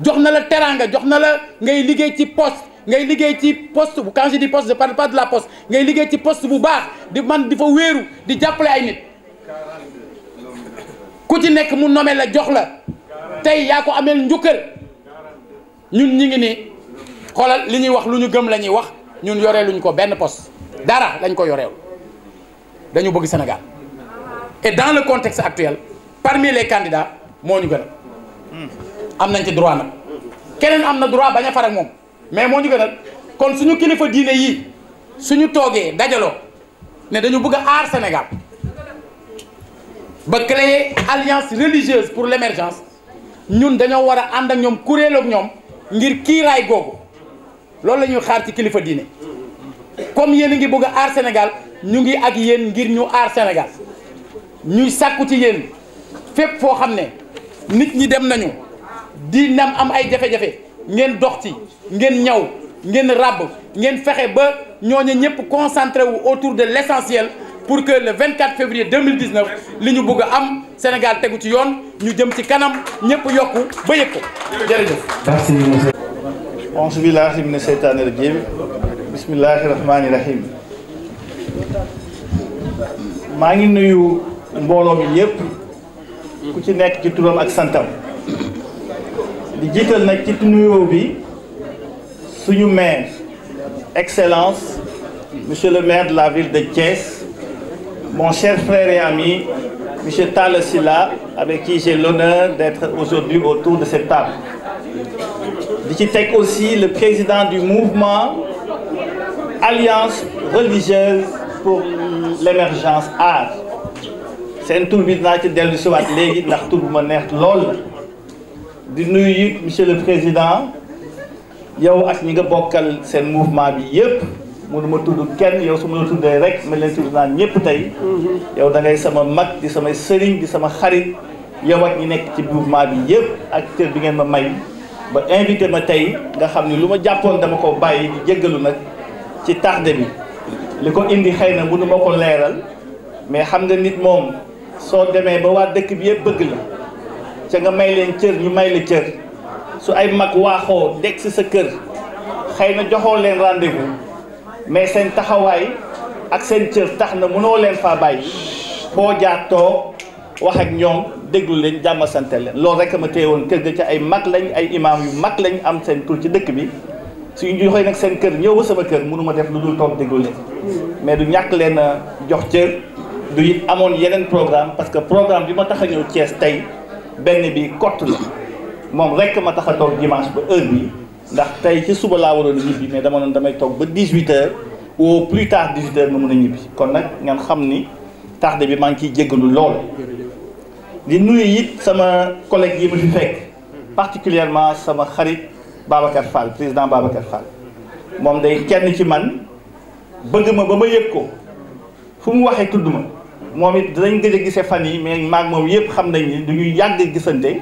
jox na la teraanga jox na la ngay liggéey ci poste ngay liggéey ci poste quand je dis poste je parle pas de la poste ngay liggéey ci poste bu baax di man di fa wéeru di jàppale ay nit ku ci nekk mu nommé la jox la tey yaa ko ameel njukkal ñun ñi ngi ni xoolal li ñuy wax lu ñu gëm la ñuy wax ñun yoree luñ ko benn poste dara lañ ko yoreew dañu bëgg Sénégal et dans le contexte actuel parmi les candidats moo ñu gën a am nañ ci droit nag keneen am na droit bañ a far ak moom mais moo ñu gënal kon suñu kilifa diine yii suñu toogee dajaloo ne dañu bëgg a aar Sénégal ba créer alliance religieuse pour l'émergence ñun dañoo war a ànd ak ñoom kuréel ak ñoom ngir kiiraay googu loolu la ñuy xaar ci kilifa diine comme yéen a ngi bëgg a aar Sénégal ñu ngi ak yéen ngir ñu aar Sénégal ñuy sàkku ci yéen fépp foo xam ne nit ñi dem nañu di nam am ay jafe-jafe ngeen dox ci ngeen ñaw ngeen ràbb ngeen fexe ba ñooñu ñëpp concentré wu autour de l'essentiel pour que le 24 février 2019 li ñu bëgg a am Sénégal tegu ci yoon ñu jëm ci kanam ñëpp yokku ba yëg ko jërëjëf. merci monsieur. auzu billahi mina sheytaani rajim bismillahi rahmaani rahim. maa ngi nuyu mbooloo mi yëpp ku ci nekk ci turam ak santam di jiital nag ci nuyoo bi suñu maire excellence monsieur le maire de la ville de Thiès, mon cher frère et ami monsieur Talla Sylla, avec qui j'ai l'honneur d'être aujourd'hui autour de cette table. di ci teg aussi le président du mouvement Alliance religieuse pour l'émergence art. seen tur bi dinaa ci dellu si waat léegi ndax tur bu ma neex lool la. di nuyu it monsieur le président yow ak ñi nga bokkal seen mouvement bi yëpp mënuma tudd kenn yow su ma la tuddee rek ma leen tudd naan ñëpp tey yow da ngay sama mag di sama sëriñ di sama xarit yow ak ñi nekk ci mouvement bi yëpp ak cër bi ngeen ma may ba invité ma tey nga xam ni lu ma jàppoon dama ko bàyyi di jéggalu nag ci tardé bi li ko indi xëy na mënu ma ko leeral mais xam nga nit moom soo demee ba waa dëkk bi yëpp bëgg la ca nga may leen cër ñu may la cër su ay mag waaxoo dekk si sa kër xëy na joxoo leen rendez-vous mais seen taxawaay ak seen cër tax na mënoo leen faa bàyyi foo jaar toog wax ak ñoom déglu leen jàmm sante leen loolu rek ma téye woon kër ga ca ay mag lañ ay imam yu mag lañ am seen tur ci dëkk bi suñu joxee nag seen kër ñëw ba sama kër mënu ma def lu dul toog déglu leen mais du ñàkk leen a jox cër du it amoon yeneen programme parce que programme bi ma tax a ñëw Thiès tey benn bi kott la moom rek ma tax a toog dimanche ba heure bi ndax tey ci suba laa waroon a ñibbi mais dama doon damay toog ba 18h ou plus tard 18h ma mën a ñibbi kon nag ngeen xam ni tardé bi maa ngi ciy jéggalu lool. di nuyu it sama collègue yi ma fi fekk particulièrement sama xarit Babacar Fall président Babacar Fall moom day kenn ci man bëgg ma ba ma yëg ko fu mu waxee tudd ma moom it dinañ gëj a gisee fan yi mais maag moom yëpp xam nañ ni du ñuy yàgg gisante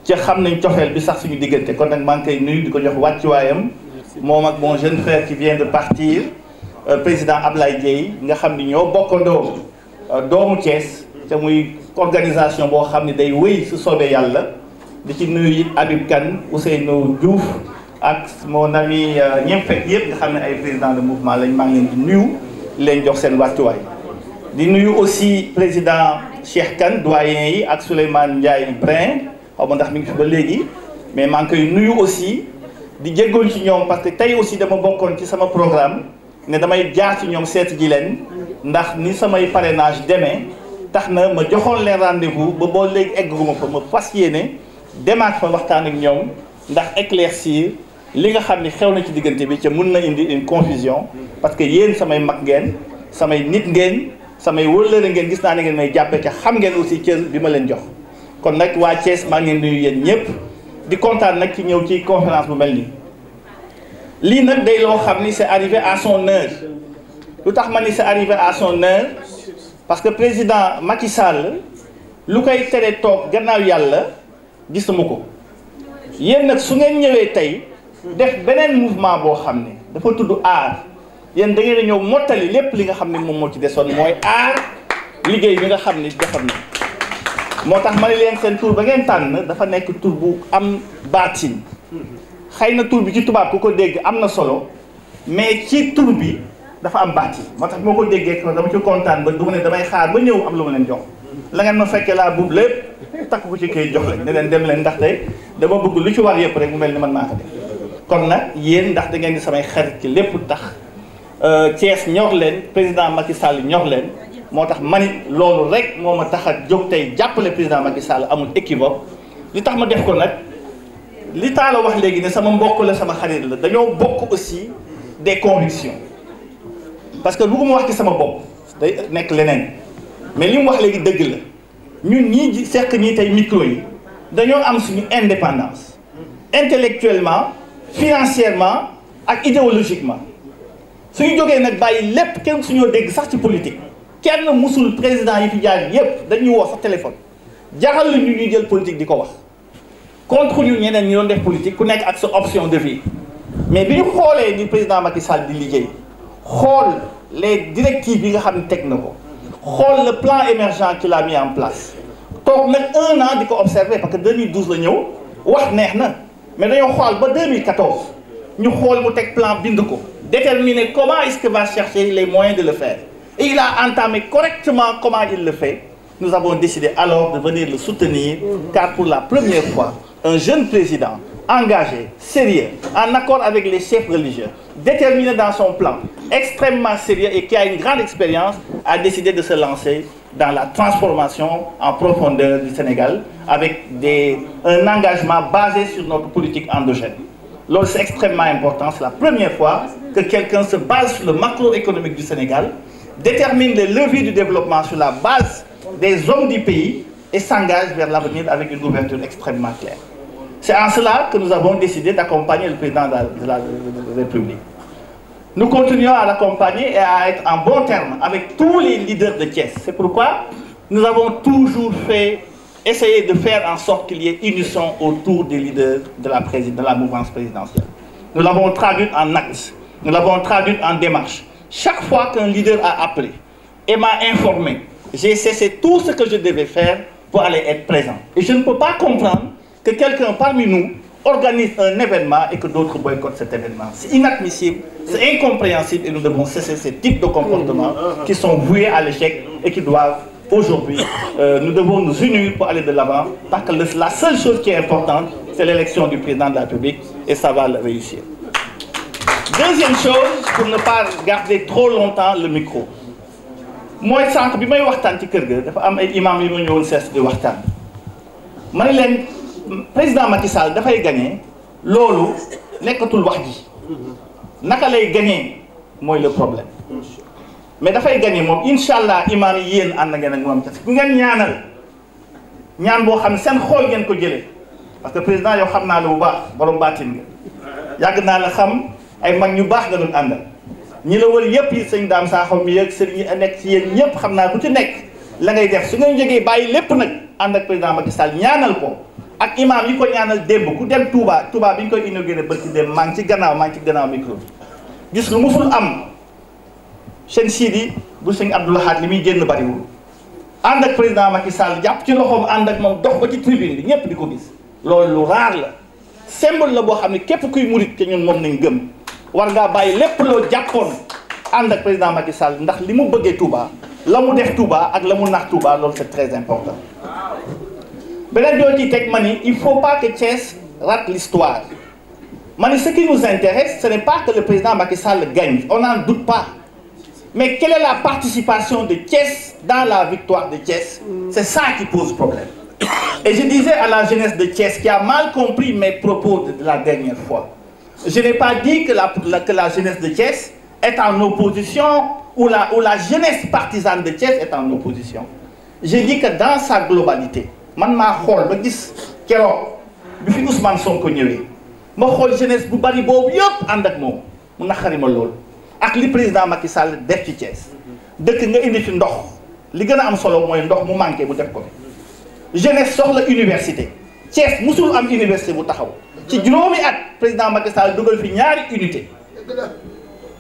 ci xam nañ cofeel bi sax suñu diggante kon nag maa ngi koy nuyu di ko jox wàccuwaayam moom ak mon jeune frère qui vient de partir président Ablaye Dieye nga xam ni ñoo bokkandoo doomu Thiès te muy organisation boo xam ne day wéy su soobee yàlla di ci nuyu it Habib Kane Ousseynou Diouf ak mon ami ñeem fekk yëpp nga xam ne ay président de mouvement lañ maa ngi leen di nuyu leen jox seen wàccuwaay di nuyu aussi président Cheikh Kane doyen yi ak Souleymane Ndiaye Brin xaw ma ndax mi ngi fi ba léegi mais maa ngi koy nuyu aussi di jéggoon ci ñoom parce que tey aussi dama bokkoon ci sama programme ne damay jaar ci ñoom seet ji leen ndax ni samay parrainage demee tax na ma joxoon leen rendez-vous ba boo léegi egguma fa ma fas yéene demaat fa waxtaan ak ñoom ndax éclaircir li nga xam ni xew na ci diggante bi ca mun na indi une confusion parce que yéen samay mag ngeen samay nit ngeen samay wëllëre ngeen gis naa ne ngeen may jàppe ca xam ngeen aussi cër bi ma leen jox kon nag waa Thiès maa ngi leen nuyu yéen ñëpp di kontaan nag ci ñëw ci conférence bu mel nii lii nag day loo xam ni c'est arrivé à son heure lu tax ma ni c'est arrivé à son heure parce que président Macky Sall lu koy tere toog gannaaw yàlla gisuma ko yéen nag su ngeen ñëwee tey def beneen mouvement boo xam ne dafa tudd aar yéen da ngeen a ñëw mottali lépp li nga xam ne moom moo ci desoon mooy aar liggéey bi nga xam ni defar na moo tax ma ne leen seen tur ba ngeen tànn dafa nekk tur bu am baatin xëy na tur bi ci tubaab ku ko dégg am na solo mais ci tur bi dafa am baatin moo tax moo ko déggee ko dama ci kontaan ba du ma ne damay xaar ba ñëw am lu ma leen jox la ngeen ma fekkee laa buub lépp takk ko ci kay jox leen ne leen dem leen ndaxte dama bëgg lu ci war yëpp rek mu mel ni man maa ko def kon nag yéen ndax da ngeen di samay xarit ci lépp tax Thiès ñor leen président Macky Sall ñor leen moo tax manit loolu rek moo ma tax a jóg tey jàppale président Macky Sall amul équivoque li tax ma def ko nag li Talla wax léegi ne sama mbokk la sama xarit la dañoo bokk aussi des convictions parce que bëgguma wax ci sama bopp day nekk leneen mais li mu wax léegi dëgg la ñun ñii seq ñii tey micro yi dañoo am suñu indépendance intellectuellement financièrement ak idéologiquement suñu jógee nag bàyyi lépp kenn suñoo dégg sax ci politique kenn musul président yi fi jaar yépp dañuy woo sax téléphone jaxal ñu ñuy jël politique di ko wax contre ñu ñeneen ñi doon def politique ku nekk ak sa option de vie mais bi ñu xoolee ni président Macky Sall di liggéey xool les directives yi nga xam ne teg na ko xool le plan émergent qu'il a mis en place toog nag 1 an di ko observer parce que 2012 la ñëw wax neex na mais dañoo xool ba 2014 ñu xool mu teg plan bind ko déterminer comment est-ce que va chercher les moyens de le faire et il a entamé correctement comment il le fait. Nous avons décidé alors de venir le soutenir car pour la première fois un jeune président engagé, sérieux, en accord avec les chefs religieux, déterminé dans son plan, extrêmement sérieux et qui a une grande expérience, a décidé de se lancer dans la transformation en profondeur du Sénégal avec un engagement basé sur notre politique endogène. Alors c'est extrêmement important, c'est la première fois que quelqu'un se base sur le macroéconomique du Sénégal, détermine les leviers du développement sur la base des hommes du pays et s'engage vers l'avenir avec une ouverture extrêmement claire. C'est en cela que nous avons décidé d'accompagner le président de la République. Nous continuons à l'accompagner et à être en bon terme avec tous les leaders de Thiès. C'est pourquoi nous avons toujours essayé de faire en sorte qu'il y ait unisson autour des leaders de la mouvance présidentielle. Nous l'avons traduit en actes, nous l'avons traduit en démarches. Chaque fois qu'un leader a appelé et m'a informé, j'ai cessé tout ce que je devais faire pour aller être présent. Et je ne peux pas comprendre que quelqu'un parmi nous organise un événement et que d'autres boycottent cet événement. C'est inadmissible, c'est incompréhensible et nous devons cesser ces types de comportements qui sont voués à l'échec et qui doivent aujourd'hui, nous devons nous unir pour aller de l'avant parce que la seule chose qui est importante, c'est l'élection du président de la République et ça va le réussir. Deuxième chose, pour ne pas garder trop longtemps le micro. Moi, sànq bi may waxtaan ci kër ga dafa am ay imam yu ma ñëwoon sees di waxtaan ma ne leen président Macky Sall dafay gagné loolu nekkatul wax ji naka lay gagné mooy le problème mais dafay gagné moom incha allah imam yi yéen ànd ngeen ak moom ku ngeen ñaanal ñaan boo xam ne seen xool ngeen ko jëlee parce que président yow xam naa la bu baax borom baatin nga yàgg naa la xam ay mag ñu baax nga doon àndal ñi la wër yëpp yi sëñ Dame Sakho mi ak sëriñ yi nekk ci yéen ñëpp xam naa ku ci nekk la ngay def su ngeen jógee bàyyi lépp nag ànd ak président Macky Sall ñaanal ko ak imam yi ko ñaanal démb ku dem Touba bi ñu koy inauguré ba ci dem maa ngi ci gannaaw micro bi gis lu musul am seen Sidi bu sëñ Abdou Lahad li muy génn bariwul ànd ak président Macky Sall jàpp ci loxoom ànd ak moom dox ba ci tribune bi ñëpp di ko gis loolu lu raar la symbole la boo xam ne képp kuy murit te ñun moom nañ gëm war ngaa bàyyi lépp loo jàppoon ànd ak président Macky Sall ndax li mu bëggee Touba la mu def Touba ak la mu nax Touba loolu c'est très important. beneen doo ci teg ma ni il faut pas que Thiès rate l'histoire ma ni ce qui nous intéresse ce n'est pas que le président Macky Sall gagne on n'en doute pas mais quelle est la participation de Thiès dans la victoire de Thiès c'est ça qui pose problème. Et je disais à la jeunesse de Thiès qui a mal compris mes propos de la dernière fois. Je n'ai pas dit que la jeunesse de Thiès est en opposition ou la jeunesse partisane de Thiès est en opposition. J'ai dit que dans sa globalité, man maa xool ba gis keroog bi fi Ousmane Sonko ñëwee ma xool jeunesse bu bari boobu yëpp ànd ak moom mu naqari ma lool ak li président Macky Sall def ci Thiès dëkk nga indi fi ndox li gën a am solo mooy ndox mu manqué mu def ko jeunesse soxla université Thiès musul am université bu taxaw. ci juróomi at président Macky Sall dugal fi ñaari unité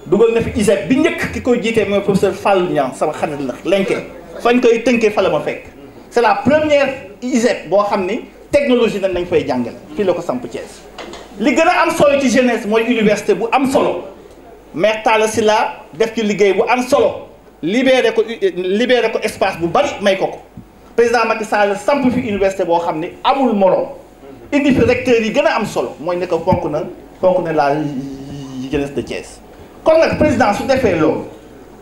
dugal na fi ISEP bi njëkk ki koy jiitee mooy professeur Fallou Niang sama xarit la lenke fañ koy tënkee fa la ma fekk c'est la première ISEP boo xam ni technologie nañ fay jàngale fii la ko samp Thiès li gën a am solo ci jeunesse mooy université bu am solo Maître Talla Sylla def ci liggéey bu am solo libéré ko espace bu bari may ko président Macky Sall samp fi université boo xam ni amul morom indi fi recteur yi gën a am solo mooy ne ko fonk na la jeunesse de Thiès kon nag président su defee loolu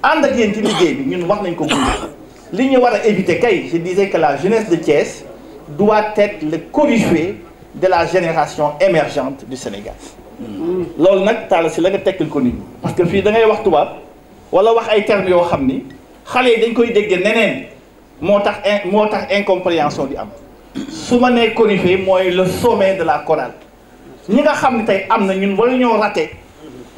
ànd ak yéen ci liggéey bi ñun wax nañ ko gunge li ñu war a éviter kay je disais que la jeunesse de Thiès doit être le coryphée de la génération émergente du Sénégal loolu nag Talla si la nga tekkil ko nit ñi parce que fii da ngay wax tubaab wala wax ay termes yoo xam ni xale yi dañ koy déggee neneen moo tax incompréhension di am su ma nee coryphée mooy le sommet de la chorale ñi nga xam ne tey am na ñun wala ñoo raté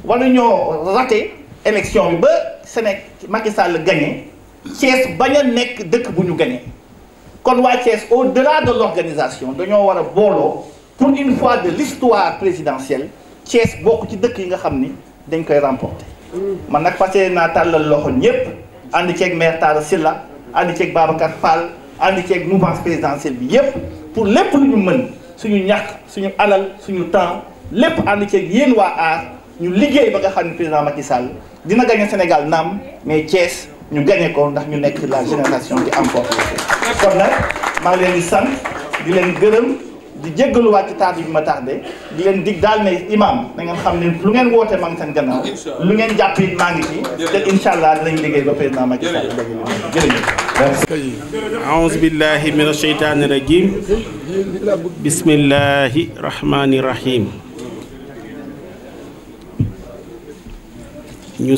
wala ñoo raté élection bi ba Sénégal Macky Sall gagné Thiès bañ a nekk dëkk bu ñu gagné kon waa Thiès au-delà de l'organisation dañoo war a booloo pour une fois de l'histoire présidentielle Thiès bokk ci dëkk yi nga xam ni dañ koy remporter. man nag fas yéene naa tàllal loxo ñëpp ànd ceeg maire Talla Sylla ànd ceeg Babacar Fall ànd ceeg mouvance présidentielle bi yépp pour lépp lu ñu mën suñu ñàkk suñu alal suñu temps lépp ànd ceeg yéen waa aar ñu liggéey ba nga xam ne président Macky Sall dina gagné Sénégal naam mais Thiès ñu gagné ko ndax ñu nekk la génération di emporter. kon nag maa ngi leen di sant di leen gërëm di jéggaluwaat ci tardé bi ma tardé di leen dig daal ne imam da ngeen xam ne lu ngeen woote maa ngi seen gannaaw lu ngeen jàpp it maa ngi ci te incha allah dinañ liggéey ba président Macky Sall jërëjëf. aouzu billahi mina sheytaani rajim bismillahi rahmani rahim. ñu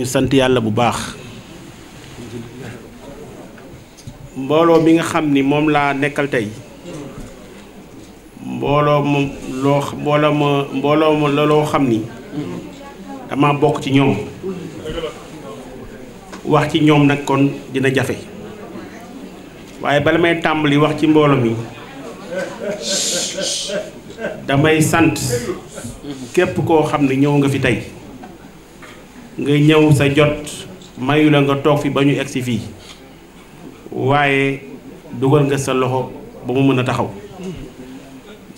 sant yàlla bu baax mbooloo mi nga xam ni moom laa nekkal tey mbooloo ma loo xam ni dama bokk ci ñoom wax ci ñoom nag kon dina jafe waaye bala may tàmbali wax ci mbooloo mi damay sant képp koo xam ne ñëw nga fi tey nga ñëw sa jot mayu la nga toog fi ba ñu egsi fii waaye dugal nga sa loxo ba mu mën a taxaw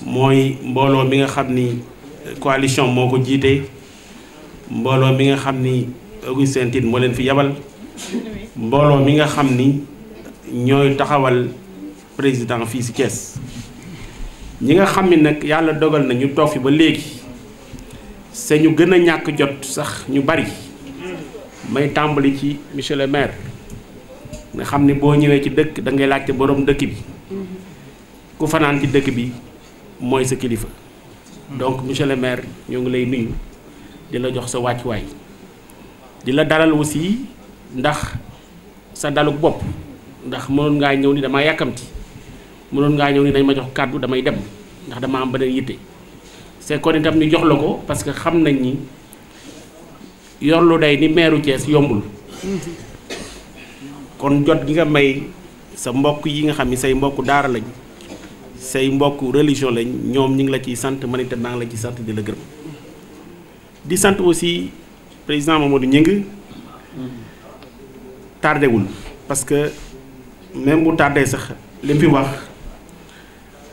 mooy mbooloo mi nga xam ni coalition moo ko jiite mbooloo mi nga xam ni Augustin Tine moo leen fi yabal mbooloo mi nga xam ni ñooy taxawal président fii ci Thiès ñi nga xam ni nag yàlla dogal na ñu toog fi ba léegi se ñu gën a ñàkk jot sax ñu bari may tàmbali ci monsieur le maire nga xam ni boo ñëwee ci dëkk da ngay laajte borom dëkk bi ku fanaan ci dëkk bi mooy sa kilifa donc monsieur le maire ñoo ngi lay nuyu di la jox sa wàccuwaay di la dalal aussi ndax sa daluk bopp ndax mënoon ngaa ñëw ni dama yàkkamti mënoon ngaa ñëw ni dañ ma jox kàddu damay dem ndax dama am beneen yitte c'est kon itam ñu jox la ko parce que xam nañ ni yor lu day ni meeru Thiès yombul kon jot gi nga may sa mbokk yi nga xam ni say mbokk daara lañ say mbokk religion lañ ñoom ñu ngi la ciy sant man itam maa ngi la ciy sant di la gërëm di sant aussi président Mamadou Gningue tardewul parce que même bu tardé sax li mu fi wax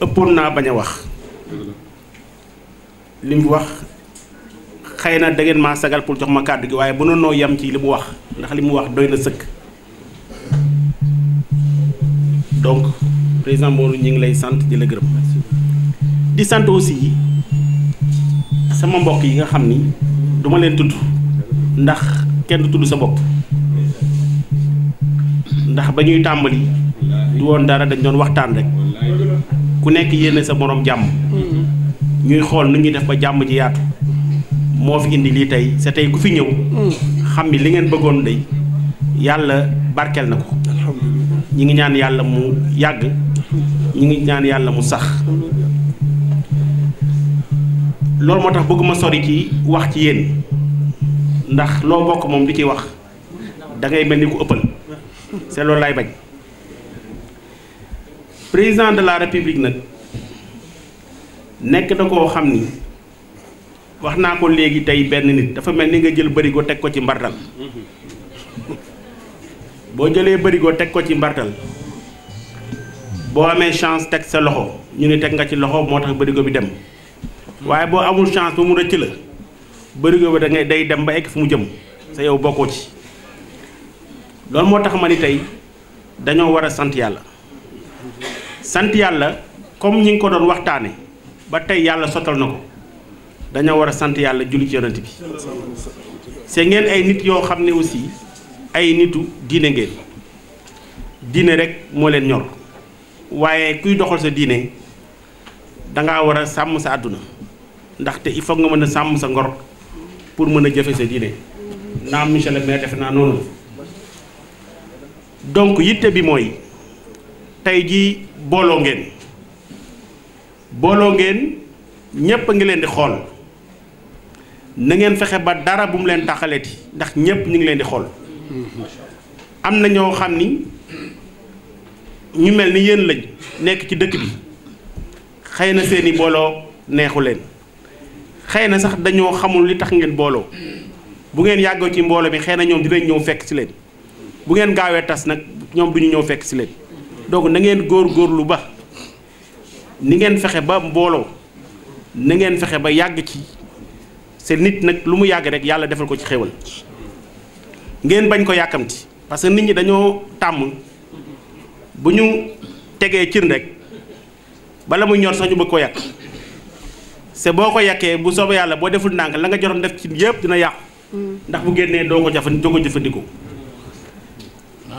ëppoon naa bañ a wax li mu fi wax xëy na da ngeen maa sagal pour jox ma kàddu gi waaye bu noonu noo yem ci li mu wax ndax li mu wax doy na sëkk donc président Mamadou ñu ngi lay sant di la gërëm di sant aussi sama mbokk yi nga xam ni duma leen tudd ndax kenn du tudd sa bopp ndax ba ñuy tàmbali du woon dara dañ doon waxtaan rek ku nekk yéene sa moroom jàmm ñuy xool nu ñuy def ba jàmm ji yaatu moo fi indi lii tey c'est tey ku fi ñëw xam ni li ngeen bëggoon day yàlla barkeel na ko ñi ngi ñaan yàlla mu yàgg ñi ngi ñaan yàlla mu sax loolu moo tax bëgguma sori ci wax ci yéen ndax loo bokk moom di ci wax da ngay mel ni ku ëppal c'est loolu lay bañ président de la république nag nekk na koo xam ni wax naa ko léegi tey benn nit dafa mel ni nga jël bërigo teg ko ci mbartal boo jëlee bërigo teg ko ci mbartal boo amee chance teg sa loxo ñu ne teg nga ci loxo moo tax bërigo bi dem waaye boo amul chance ba mu rëcc la bërigo bi da ngay day dem ba egg fu mu jëm sa yow bokkoo ci loolu moo tax ma ni tey dañoo war a sant yàlla comme ñi ngi ko doon waxtaane ba tey yàlla sottal na ko dañoo war a sant yàlla julli ci yonent bi c'est ngeen ay nit yoo xam ne aussi ay nitu diine ngeen diine rek moo leen ñor waaye kuy doxal sa diine dangaa war a sàmm sa àdduna ndaxte il faut nga mën a sàmm sa ngor pour mën a jëfe sa diine naam monsieur le maire defe naa noonu donc yitte bi mooy tey jii booloo ngeen ñépp a ngi leen di xool na ngeen fexe ba dara bu mu leen taxaleeti ndax ñëpp ñu ngi leen di xool. am na ñoo xam ni ñu mel ni yéen lañ nekk ci dëkk bi xëy na seeni booloo neexu leen xëy na sax dañoo xamul li tax ngeen booloo bu ngeen yàggoo ci mbooloo mi xëy na ñoom dinañ ñëw fekk si leen bu ngeen gaawee tas nag ñoom duñu ñëw fekk si leen donc na ngeen góorgóorlu ba ni ngeen fexe ba mbooloo na ngeen fexe ba yàgg ci seen nit nag lu mu yàgg rek yàlla defal ko ci xéwal ngeen bañ ko yàkkamti parce que nit ñi dañoo tàmm bu ñu tegee cin rek bala muy ñor sax ñu bëgg ko yàq c'est boo ko yàqee bu soobee yàlla boo deful ndànk la nga jotoon def ci yëpp dina yàqu ndax bu génnee doo ko jëfandikoo.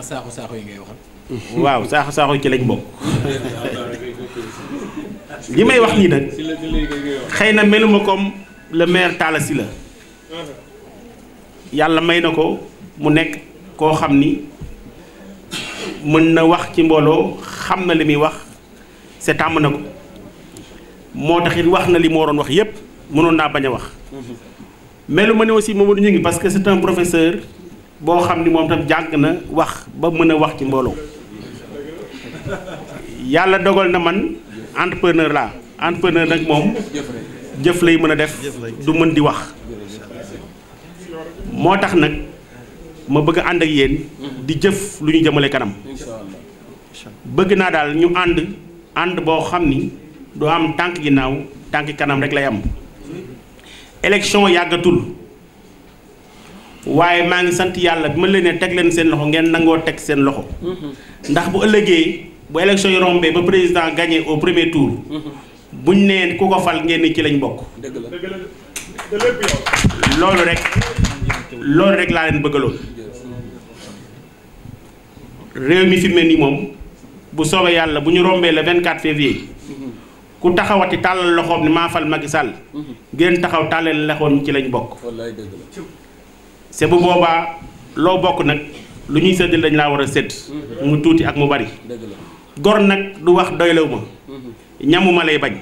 saaxu yi ngay waxal. waaw saaxu yi ci lañ bokk li may wax nii nag xëy na meluma comme le maire Talla Sylla yàlla may na ko mu nekk koo xam ni mën na wax ci mbooloo xam na li muy wax c'est tàmm na ko moo tax it wax na li mu waroon wax yépp mënoon naa bañ a wax melu ma ne aussi Mamadou ñu ngi parce que c'est un professeur boo xam ni moom tam jàng na wax ba mën a wax ci mbooloo yàlla dogal na man entrepreneur laa entrepreneur nag moom jëf lay mën a def du mën di wax moo tax nag ma bëgg a ànd ak yéen di jëf lu ñu jëmale kanam bëgg naa daal ñu ànd boo xam ni du am tànk ginnaaw tànk kanam rek lay am élection yàggatul waaye maa ngi sant yàlla bi ma leen ne teg leen seen loxo ngeen nangoo teg seen loxo ndax bu ëllëgee bu élection yi rombee ba président gagné au premier tour buñ neen ku ko fal ngeen ni ci lañ bokk loolu rek laa leen bëggaloon réew mi fi mel ni moom bu soobee yàlla bu ñu rombee le 24 février ku taxawati tàllal loxoom ni maa fal Macky Sall ngeen taxaw tàllal loxoom ci lañ bokk c'est bu boobaa loo bokk nag lu ñuy séddal dañ laa war a sédd mu tuuti ak mu bari gor nag du wax doylewu ma ñamuma lay bañ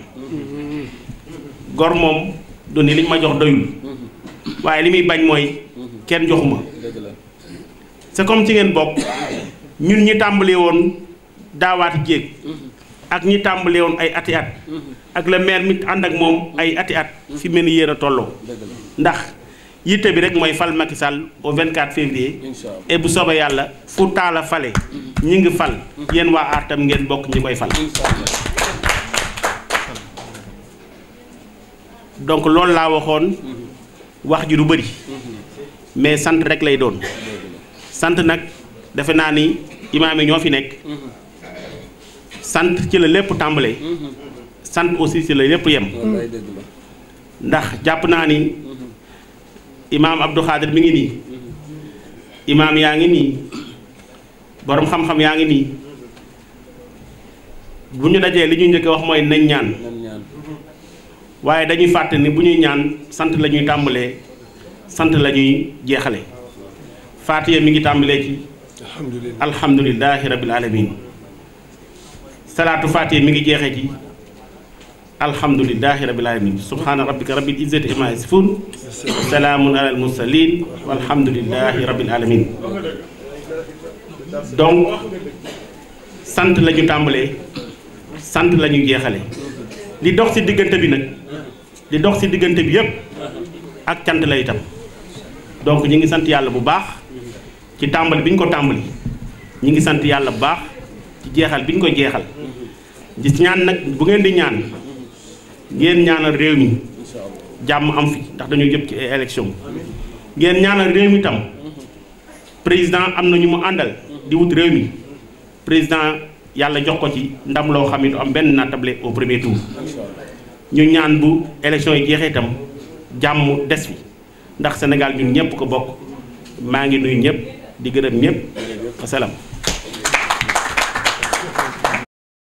gor moom du ni liñ ma jox doyul waaye li muy bañ mooy kenn joxuma c'est comme ci ngeen bokk ñun ñi tàmbalee woon daawaati jéeg ak ñi tàmbalee woon ay ati at ak le maire mi ànd ak moom ay ati at fi mel ni yéen a tolloo ndax yitte bi rek mooy fal Macky Sall au 24 février et bu soobee yàlla fu Talla fale ñi ngi fal yéen waa aar tam ngeen bokk ñi koy fal donc loolu laa waxoon wax ji du bëri mais sant rek lay doon sant nag defe naa ni imaam yi ñoo fi nekk sant ci la lépp tàmbale sant aussi ci la lépp yem ndax jàpp naa ni imaam Abdou Khadir mi ngi nii imaam yaa ngi nii boroom xam-xam yaa ngi nii bu ñu dajee li ñu njëkk wax mooy nañ ñaan waaye dañuy fàtte ni bu ñuy ñaan sant la ñuy tàmbalee sant la ñuy jeexale Faatiha mi ngi tàmbalee ci alhamdulillahi rabbil alamin salaatu Faatiha mi ngi jeexee ci alhamdulillahi rabbil alamin subhaana rabbika rabbil izzati amma yasifun salaamun alal mursalin walhamdulillahi rabbil alamin donc sant la ñu tàmbalee sant la ñu jeexale li dox ci diggante bi nag li dox ci diggante bi yépp ak cant la itam donc ñi ngi sant yàlla bu baax ci tàmbali bi ñu ko tàmbali ñi ngi sant yàlla bu baax ci jeexal bi ñu ko jeexal gis ñaan nag bu ngeen di ñaan ngeen ñaanal réew mi jàmm am fi ndax dañoo jëm ci élection ngeen ñaanal réew mi tam président am na ñu mu àndal di wut réew mi président yàlla jox ko ci ndam loo xam ne du am benn nattable au premier tour ñu ñaan bu élection yi jeexee itam jàmm des fi ndax Sénégal ñun ñëpp ko bokk maa ngi nuyu ñëpp di gërëm ñëpp asalaam